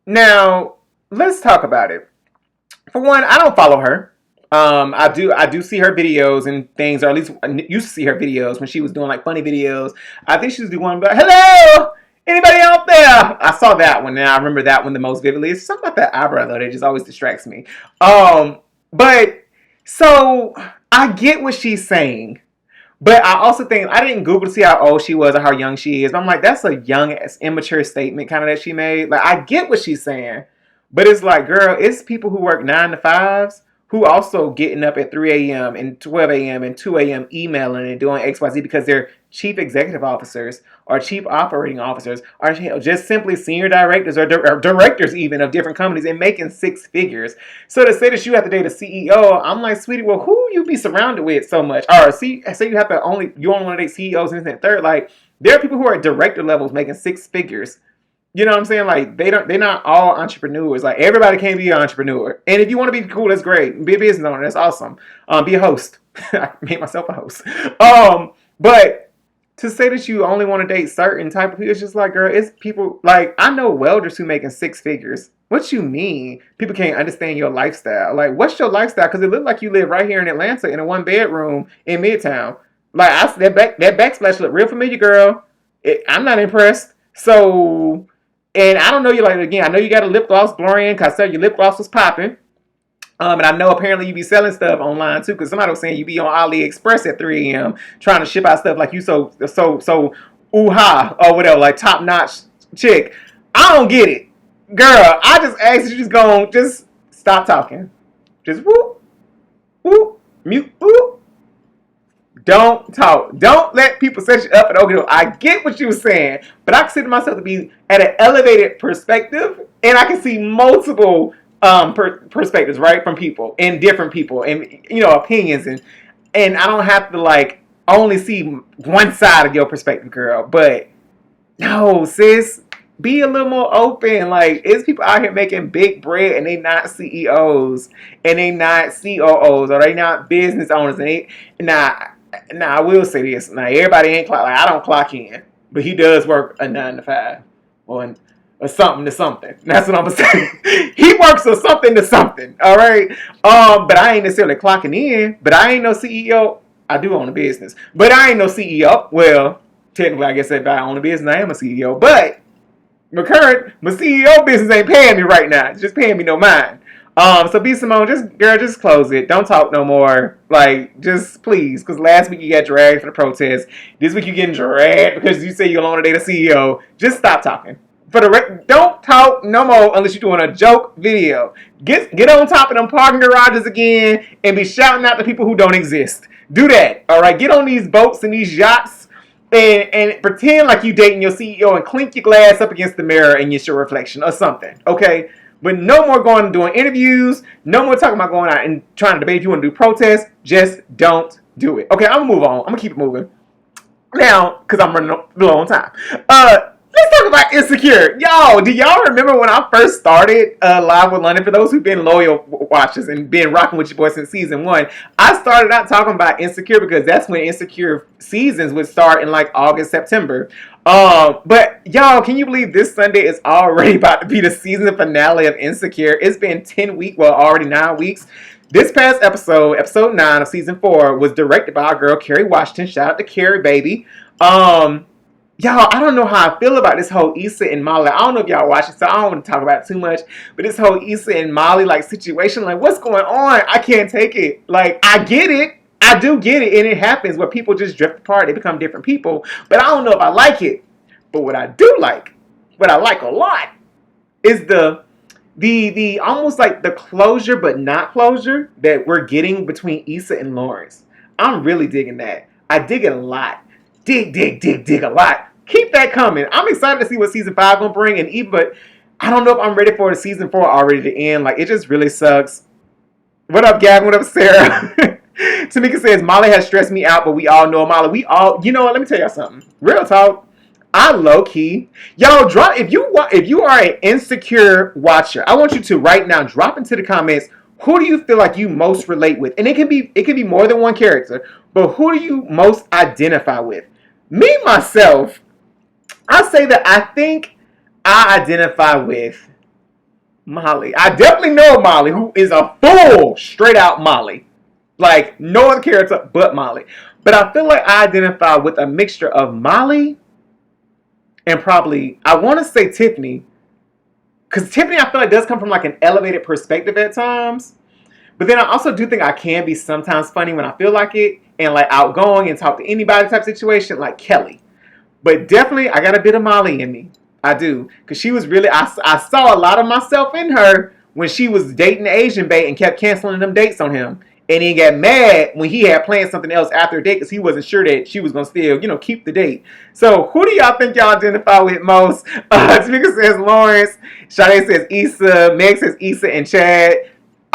Now let's talk about it. For one, I don't follow her. I do see her videos and things, or at least I used to see her videos when she was doing like funny videos. I think she was doing one about, hello, anybody out there? I saw that one, and I remember that one the most vividly. It's something about that eyebrow though that just always distracts me. But so I get what she's saying, but I also think I didn't Google to see how old she was or how young she is. But I'm like, that's a young, immature statement kind of that she made. Like, I get what she's saying. But it's like, girl, it's people who work 9 to 5s who also getting up at 3 a.m. and 12 a.m. and 2 a.m. emailing and doing XYZ because they're chief executive officers or chief operating officers or just simply senior directors or directors even of different companies and making 6 figures. So to say that you have to date a CEO, I'm like, sweetie, well, who you be surrounded with so much? Or say you have to you only want to date CEOs and third. Like, there are people who are at director levels making 6 figures. You know what I'm saying? Like, they're not all entrepreneurs. Like, everybody can't be an entrepreneur. And if you want to be cool, that's great. Be a business owner, that's awesome. Be a host. I made myself a host. But to say that you only want to date certain type of people, it's just like, girl, it's people, like, I know welders who making 6 figures. What you mean? People can't understand your lifestyle. Like, what's your lifestyle? Because it looked like you live right here in Atlanta in a 1-bedroom in Midtown. Like, that backsplash look real familiar, girl. I'm not impressed. So And I don't know you like again. I know you got a lip gloss brand because I said your lip gloss was popping. And I know apparently you be selling stuff online too, because somebody was saying you be on AliExpress at 3 a.m. trying to ship out stuff like you so ooh-ha or whatever, like top notch chick. I don't get it, girl. I just asked you just stop talking, just whoop whoop mute whoop. Don't talk. Don't let people set you up and okay. I get what you were saying, but I consider myself to be at an elevated perspective, and I can see multiple perspectives, right, from people and different people and opinions, and I don't have to like only see one side of your perspective, girl. But no, sis, be a little more open. Like, it's people out here making big bread and they not CEOs and they not COOs or they not business owners and they Now, I will say this. Now, everybody ain't clock. Like, I don't clock in. But he does work a 9 to 5. Or something to something. That's what I'm saying. He works a something to something. All right? But I ain't necessarily clocking in. But I ain't no CEO. I do own a business. But I ain't no CEO. Well, technically, I guess if I own a business, I am a CEO. But my CEO business ain't paying me right now. It's just paying me no mind. So B Simone, just close it. Don't talk no more. Like, just please, because last week you got dragged for the protest. This week you getting dragged because you say you're going to date a CEO. Just stop talking. Don't talk no more unless you're doing a joke video. Get on top of them parking garages again and be shouting out to people who don't exist. Do that. All right. Get on these boats and these yachts and pretend like you dating your CEO and clink your glass up against the mirror and it's your reflection or something. Okay. But no more going and doing interviews. No more talking about going out and trying to debate if you want to do protests. Just don't do it. Okay, I'm going to move on. I'm going to keep it moving. Now, because I'm running low on time. Let's talk about Insecure. Y'all, do y'all remember when I first started Live with London? For those who've been loyal watchers and been rocking with your boy since season 1, I started out talking about Insecure because that's when Insecure seasons would start in like August, September. But y'all, can you believe this Sunday is already about to be the season finale of Insecure? It's been 10 weeks, well, already 9 weeks. This past episode 9 of season 4, was directed by our girl, Kerry Washington. Shout out to Kerry, baby. Y'all, I don't know how I feel about this whole Issa and Molly. I don't know if y'all watch it, so I don't want to talk about it too much. But this whole Issa and Molly, like, situation, like, what's going on? I can't take it. Like, I get it. I do get it, and it happens where people just drift apart. They become different people. But I don't know if I like it. But what I do like, what I like a lot, is the almost like the closure but not closure that we're getting between Issa and Lawrence. I'm really digging that. I dig it a lot. Dig a lot. Keep that coming. I'm excited to see what season 5 gonna bring, but I don't know if I'm ready for the season 4 already to end. Like, it just really sucks. What up, Gavin? What up, Sarah? Tamika says, Molly has stressed me out, but we all know Molly. You know what? Let me tell y'all something. Real talk. I low key, y'all drop if you are an Insecure watcher. I want you to right now drop into the comments. Who do you feel like you most relate with? And it can be more than one character, but who do you most identify with? Me, myself, I say that I think I identify with Molly. I definitely know Molly, who is a full, straight out Molly. Like, no other character but Molly. But I feel like I identify with a mixture of Molly and probably, I want to say Tiffany. Because Tiffany, I feel like, does come from like an elevated perspective at times. But then I also do think I can be sometimes funny when I feel like it. And like outgoing and talk to anybody type situation, like Kelly. But definitely, I got a bit of Molly in me. I do. Because she was really, I saw a lot of myself in her when she was dating Asian bait and kept canceling them dates on him. And he got mad when he had planned something else after a date because he wasn't sure that she was going to still, keep the date. So, who do y'all think y'all identify with most? Tamika says Lawrence. Sade says Issa. Meg says Issa and Chad.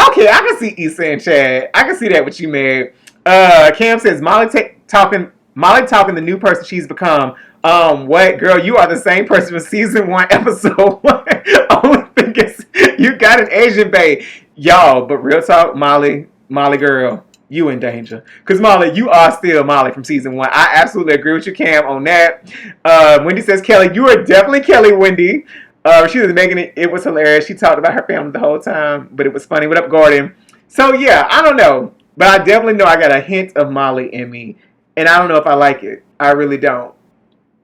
Okay, I can see Issa and Chad. I can see that with you, Meg. Cam says Molly talking the new person she's become. What, girl? You are the same person from season 1, episode 1. Only thing is, you got an Asian babe, y'all. But real talk, Molly girl, you in danger. Because Molly, you are still Molly from season 1. I absolutely agree with you, Cam, on that. Wendy says Kelly, you are definitely Kelly, Wendy. She was making it. It was hilarious. She talked about her family the whole time, but it was funny. What up, Gordon? So yeah, I don't know. But I definitely know I got a hint of Molly in me. And I don't know if I like it. I really don't.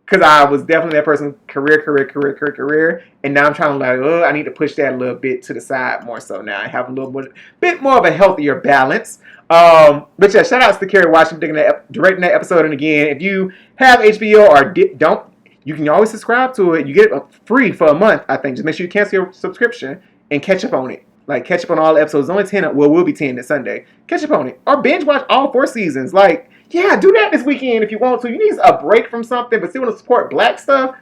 Because I was definitely that person, career. And now I'm trying to like, oh, I need to push that a little bit to the side more so now. I have a little bit more of a healthier balance. But yeah, shout outs to Kerry Washington directing that episode. And again, if you have HBO or don't, you can always subscribe to it. You get it free for a month, I think. Just make sure you cancel your subscription and catch up on it. Like, catch up on all the episodes. Only 10, well, will be 10 this Sunday. Catch up on it. Or binge watch all 4 seasons. Like, yeah, do that this weekend if you want to. You need a break from something, but still want to support black stuff.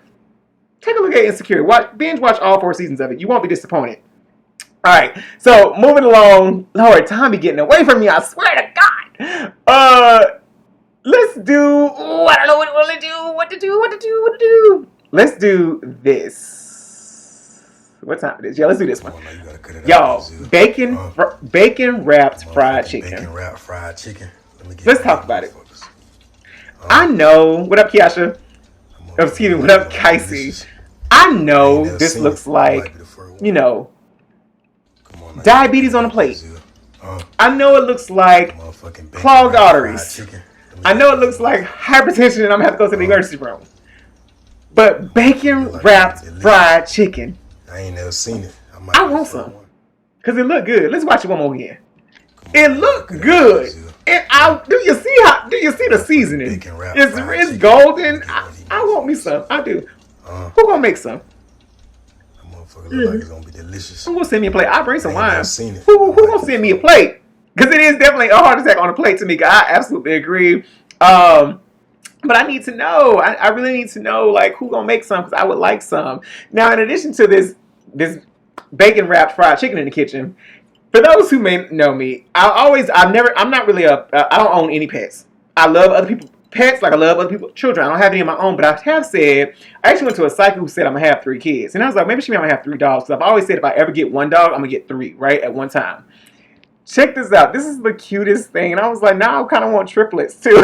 Take a look at Insecure. Binge watch all 4 seasons of it. You won't be disappointed. All right, so moving along. Lord, time be getting away from me. I swear to God. Let's do. I don't know what to do. Let's do this. What time it is? Yeah, let's do this one. Y'all, bacon wrapped fried chicken. Bacon wrapped fried chicken. Let's talk about it. I know. What up, Kiasha? Excuse me. What up, Kicey? I know this looks like, you know, diabetes on a plate. I know it looks like clogged arteries. I know it looks like hypertension and I'm going to have to go to the emergency room. But bacon wrapped fried chicken. I ain't never seen it. I want some. Because it look good. Let's watch it one more again. It look good. And do you see the seasoning? It's golden. I want me some. I do. Who gonna make some? That motherfucker look like it's gonna be delicious. Who gonna send me a plate? I'll bring some wine. Seen it. Who gonna send me a plate? Because it is definitely a heart attack on a plate to me. I absolutely agree. But I need to know. I really need to know, like, who gonna make some, because I would like some. Now, in addition to this bacon wrapped fried chicken in the kitchen, for those who may know me, I don't own any pets. I love other people's pets, like I love other people's children. I don't have any of my own, but I have said, I actually went to a psychic who said I'm gonna have 3 kids. And I was like, maybe she meant I'm gonna have 3 dogs, because I've always said if I ever get 1 dog, I'm gonna get 3, right, at one time. Check this out. This is the cutest thing. And I was like, now I kind of want triplets too.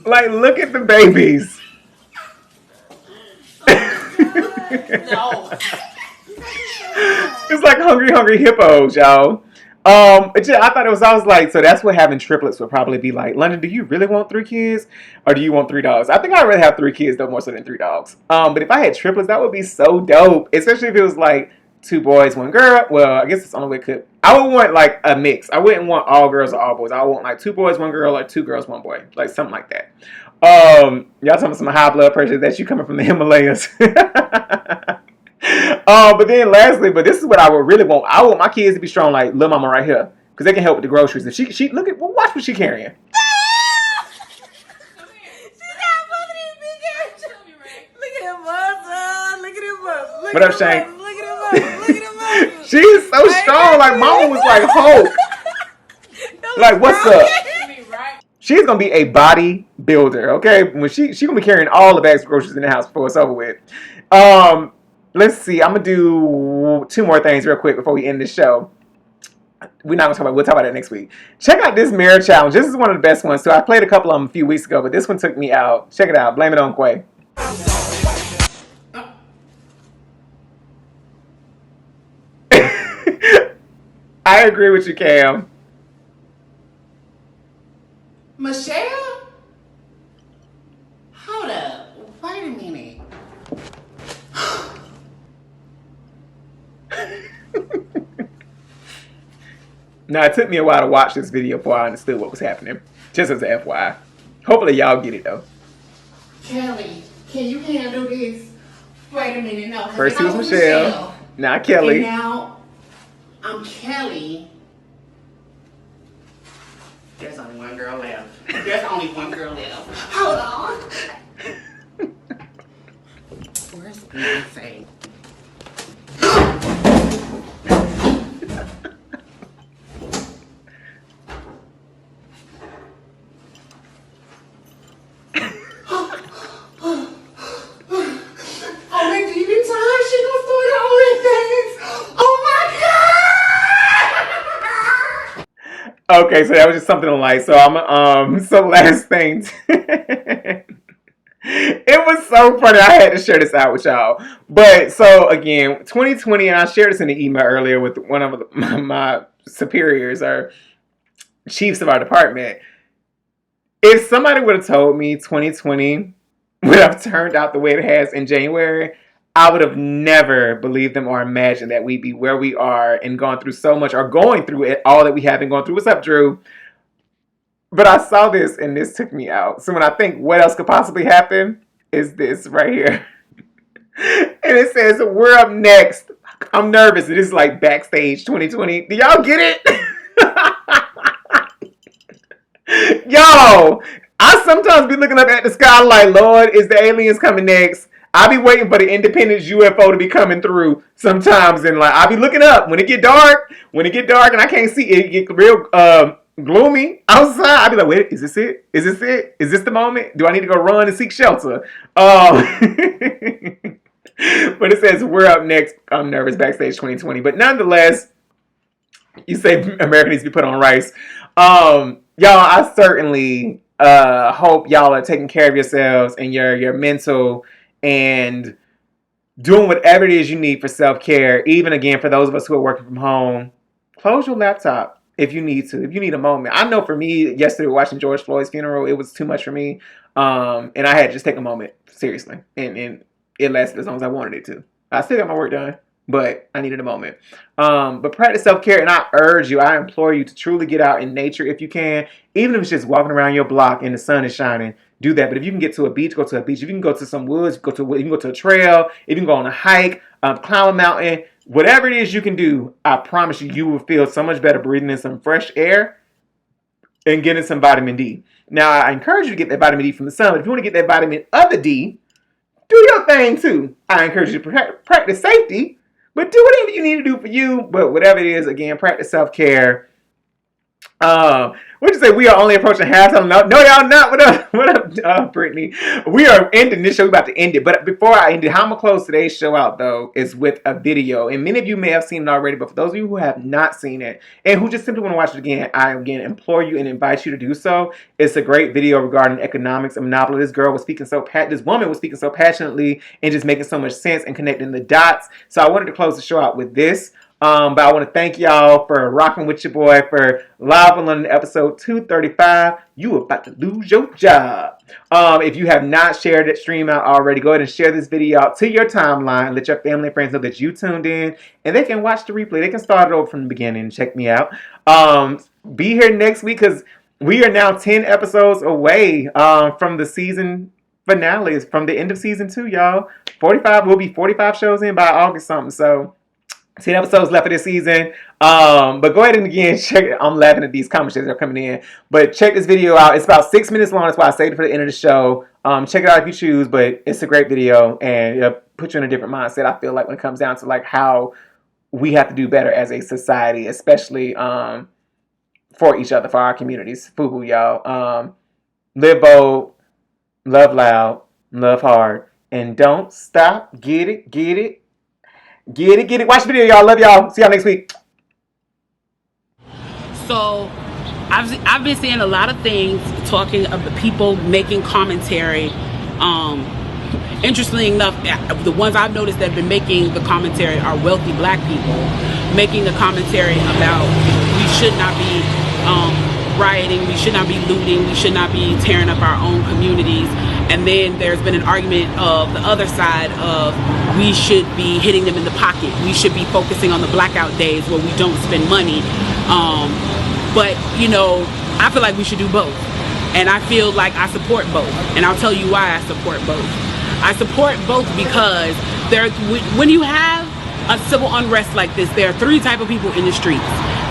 Like, look at the babies. No. It's like hungry hippos, y'all. I thought I was like, so that's what having triplets would probably be like. London, do you really want 3 kids? Or do you want 3 dogs? I think I'd rather have 3 kids, though, more so than 3 dogs. But if I had triplets, that would be so dope. Especially if it was like 2 boys, 1 girl. Well, I guess it's the only way it could. I would want like a mix. I wouldn't want all girls or all boys. I would want like 2 boys, 1 girl, or 2 girls, 1 boy. Like something like that. Y'all talking about some high blood pressure. That's you coming from the Himalayas. But then lastly, but this is what I would really want. I want my kids to be strong like Lil Mama right here. Because they can help with the groceries. If she watch what she carrying. What up, Shane? She is so strong. Like, mama was like Hulk. Like, what's up? She's gonna be a body builder, okay? When she gonna be carrying all the bags of groceries in the house before it's over with. Let's see. I'm gonna do 2 more things real quick before we end this show. We'll talk about it next week. Check out this mirror challenge. This is one of the best ones. So I played a couple of them a few weeks ago, but this one took me out. Check it out. Blame it on Quay. I agree with you, Cam. Michelle? Hold up. Wait a minute. Now, it took me a while to watch this video before I understood what was happening. Just as an FYI. Hopefully, y'all get it, though. Kelly, can you handle this? Wait a minute, no. First it was Michelle. Now Kelly. And now, I'm Kelly. There's only 1 girl left. There's only 1 girl left. Hold on. Where's Beyonce? Okay, so that was just something on light. So I'm so last thing. It It was so funny. I had to share this out with y'all. But so again, 2020, and I shared this in the email earlier with one of my superiors or chiefs of our department. If somebody would have told me 2020 would have turned out the way it has in January, I would have never believed them or imagined that we'd be where we are and gone through so much or going through it, all that we have been going through. What's up, Drew? But I saw this and this took me out. So when I think what else could possibly happen is this right here. And it says, we're up next. I'm nervous. It is like backstage 2020. Do y'all get it? Yo, I sometimes be looking up at the sky like, Lord, is the aliens coming next? I be waiting for the Independence UFO to be coming through sometimes. And like, I be looking up when it get dark and I can't see it, get real gloomy outside. I be like, wait, is this it? Is this it? Is this the moment? Do I need to go run and seek shelter? But it says, we're up next. I'm nervous, backstage 2020. But nonetheless, you say America needs to be put on rice. Y'all, I certainly hope y'all are taking care of yourselves and your mental and doing whatever it is you need for self-care. Even again, for those of us who are working from home, close your laptop if you need to. If you need a moment. I know for me, yesterday watching George Floyd's funeral, it was too much for me. And I had to just take a moment, seriously. And it lasted as long as I wanted it to. I still got my work done, but I needed a moment. But practice self-care, and I implore you to truly get out in nature if you can. Even if it's just walking around your block and the sun is shining, do that. But if you can get to a beach, go to a beach. If you can go to some woods, you can go to a trail. If you can go on a hike, climb a mountain, whatever it is you can do, I promise you, you will feel so much better breathing in some fresh air and getting some vitamin D. Now, I encourage you to get that vitamin D from the sun, but if you want to get that vitamin other D, do your thing too. I encourage you to practice safety, but do whatever you need to do for you. But whatever it is, again, practice self-care. What'd you say? We are only approaching halftime. No, y'all not. What up, Brittany? We are ending this show. We're about to end it. But before I end it, how I'm going to close today's show out, though, is with a video. And many of you may have seen it already, but for those of you who have not seen it and who just simply want to watch it again, I again implore you and invite you to do so. It's a great video regarding economics and monopoly. This woman was speaking so passionately and just making so much sense and connecting the dots. So I wanted to close the show out with this. But I want to thank y'all for rocking with your boy for Live in London episode 235. You about to lose your job. If you have not shared that stream out already, go ahead and share this video out to your timeline. Let your family and friends know that you tuned in. And they can watch the replay. They can start it over from the beginning and check me out. Be here next week because we are now 10 episodes away from the season finales, from the end of season 2, y'all. We'll be 45 shows in by August something. So 10 episodes left of this season. But go ahead and again check it. I'm laughing at these comments that are coming in. But check this video out. It's about 6 minutes long. That's why I saved it for the end of the show. Check it out if you choose. But it's a great video and it'll put you in a different mindset. I feel like when it comes down to like how we have to do better as a society, especially for each other, for our communities. FUBU, y'all. Live bold, love loud, love hard, and don't stop. Get it. Get it. Watch the video, y'all. Love y'all. See y'all next week. So, I've been seeing a lot of things talking about people making commentary. Interestingly enough, the ones I've noticed that have been making the commentary are wealthy black people making the commentary about we should not be rioting, we should not be looting, we should not be tearing up our own communities. And then there's been an argument of the other side of we should be hitting them in the pocket. We should be focusing on the blackout days where we don't spend money. But, you know, I feel like we should do both. And I feel like I support both. And I'll tell you why I support both. I support both because when you have a civil unrest like this, there are three types of people in the streets.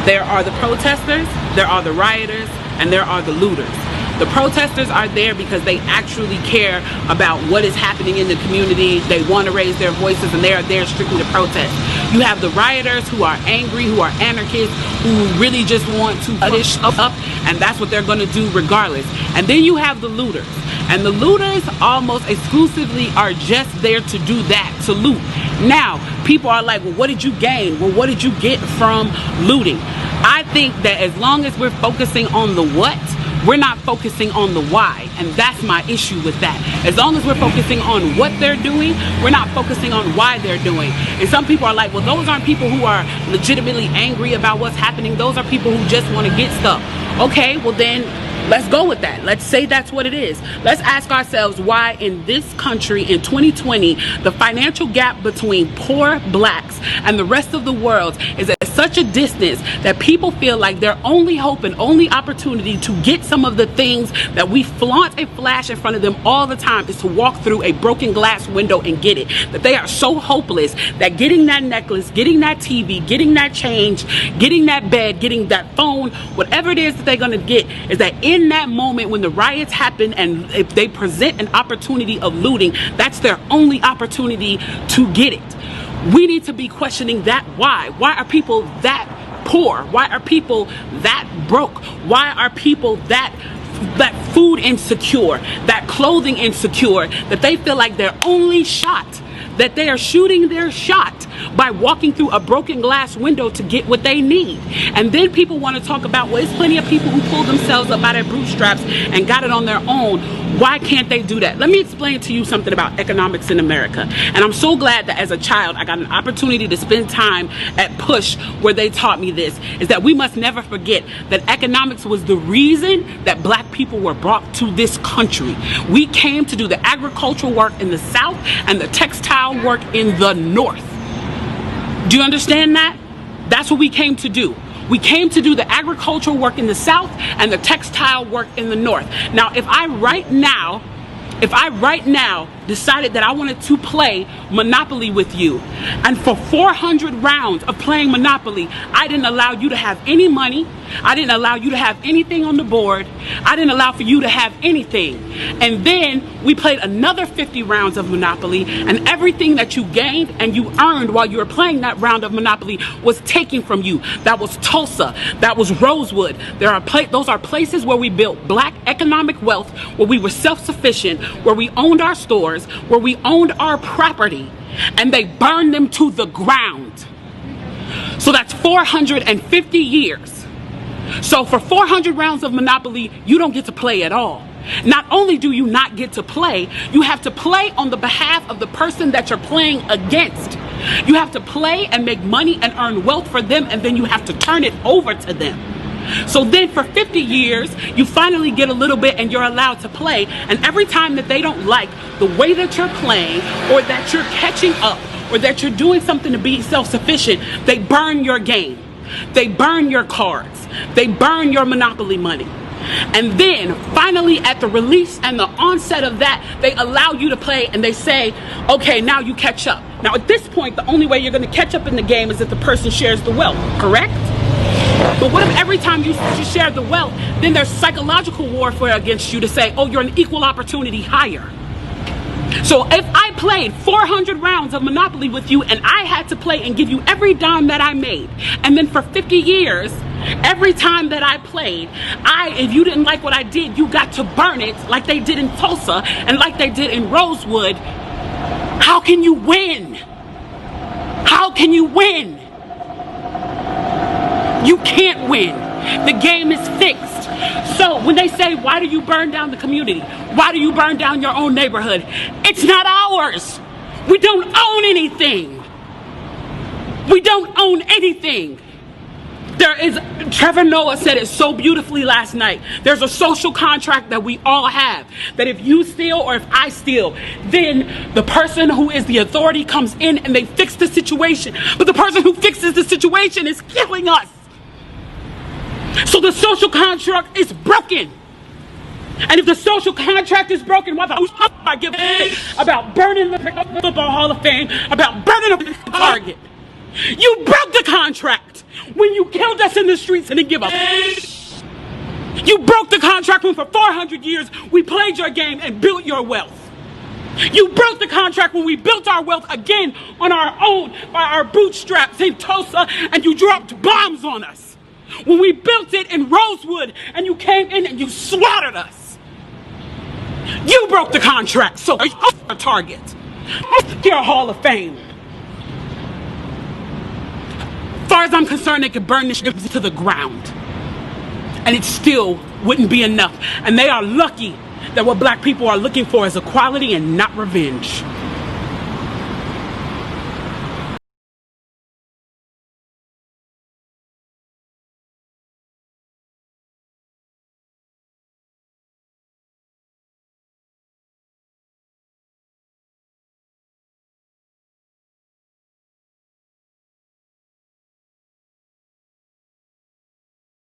There are the protesters, there are the rioters, and there are the looters. The protesters are there because they actually care about what is happening in the community. They want to raise their voices and they are there strictly to protest. You have the rioters who are angry, who are anarchists, who really just want to push up, and that's what they're going to do regardless. And then you have the looters. And the looters almost exclusively are just there to do that, to loot. Now, people are like, well, what did you gain? Well, what did you get from looting? I think that as long as we're focusing on the what, We're not focusing on the why, and that's my issue with that. As long as we're focusing on what they're doing, we're not focusing on why they're doing. And some people are like, well, those aren't people who are legitimately angry about what's happening. Those are people who just want to get stuff. Okay, well then, let's go with that. Let's say that's what it is. Let's ask ourselves why in this country in 2020, the financial gap between poor blacks and the rest of the world is at such a distance that people feel like their only hope and only opportunity to get some of the things that we flaunt and flash in front of them all the time is to walk through a broken glass window and get it. That they are so hopeless that getting that necklace, getting that TV, getting that change, getting that bed, getting that phone, whatever it is that they're going to get, is that in that moment when the riots happen and if they present an opportunity of looting, that's their only opportunity to get it. We need to be questioning that why. Why are people that poor? Why are people that broke? Why are people that food insecure, that clothing insecure, that they feel like their only shot, that they are shooting their shot by walking through a broken glass window to get what they need? And then people want to talk about, well, there's plenty of people who pulled themselves up by their bootstraps and got it on their own. Why can't they do that? Let me explain to you something about economics in America. And I'm so glad that as a child, I got an opportunity to spend time at Push where they taught me this, is that we must never forget that economics was the reason that black people were brought to this country. We came to do the agricultural work in the South and the textile work in the North. Do you understand that? That's what we came to do. We came to do the agricultural work in the South and the textile work in the North. Now, if I right now decided that I wanted to play Monopoly with you, and for 400 rounds of playing Monopoly, I didn't allow you to have any money, I didn't allow you to have anything on the board, I didn't allow for you to have anything, and then we played another 50 rounds of Monopoly, and everything that you gained and you earned while you were playing that round of Monopoly was taken from you. That was Tulsa, that was Rosewood. Those are places where we built black economic wealth, where we were self-sufficient, where we owned our stores, where we owned our property, and they burned them to the ground. So that's 450 years. So for 400 rounds of Monopoly, you don't get to play at all. Not only do you not get to play, you have to play on the behalf of the person that you're playing against. You have to play and make money and earn wealth for them, and then you have to turn it over to them. So then for 50 years, you finally get a little bit and you're allowed to play. And every time that they don't like the way that you're playing, or that you're catching up, or that you're doing something to be self-sufficient, they burn your game. They burn your cards. They burn your Monopoly money. And then finally at the release and the onset of that, they allow you to play and they say, okay, now you catch up. Now at this point, the only way you're going to catch up in the game is if the person shares the wealth, correct? But what if every time you share the wealth, then there's psychological warfare against you to say, oh, you're an equal opportunity hire. So if I played 400 rounds of Monopoly with you and I had to play and give you every dime that I made, and then for 50 years, every time that I played, if you didn't like what I did, you got to burn it like they did in Tulsa and like they did in Rosewood, how can you win? How can you win? You can't win. The game is fixed. So when they say, why do you burn down the community? Why do you burn down your own neighborhood? It's not ours. We don't own anything. We don't own anything. Trevor Noah said it so beautifully last night. There's a social contract that we all have, that if you steal or if I steal, then the person who is the authority comes in and they fix the situation. But the person who fixes the situation is killing us. So the social contract is broken. And if the social contract is broken, why the fuck I give a about burning the Football Hall of Fame, about burning up the Target? You broke the contract when you killed us in the streets and didn't give up. You broke the contract when for 400 years we played your game and built your wealth. You broke the contract when we built our wealth again on our own, by our bootstraps in Tulsa, and you dropped bombs on us. When we built it in Rosewood and you came in and you slaughtered us. You broke the contract, so a Target. Your Hall of Fame. As far as I'm concerned, they could burn this shit to the ground. and it still wouldn't be enough. And they are lucky that what black people are looking for is equality and not revenge.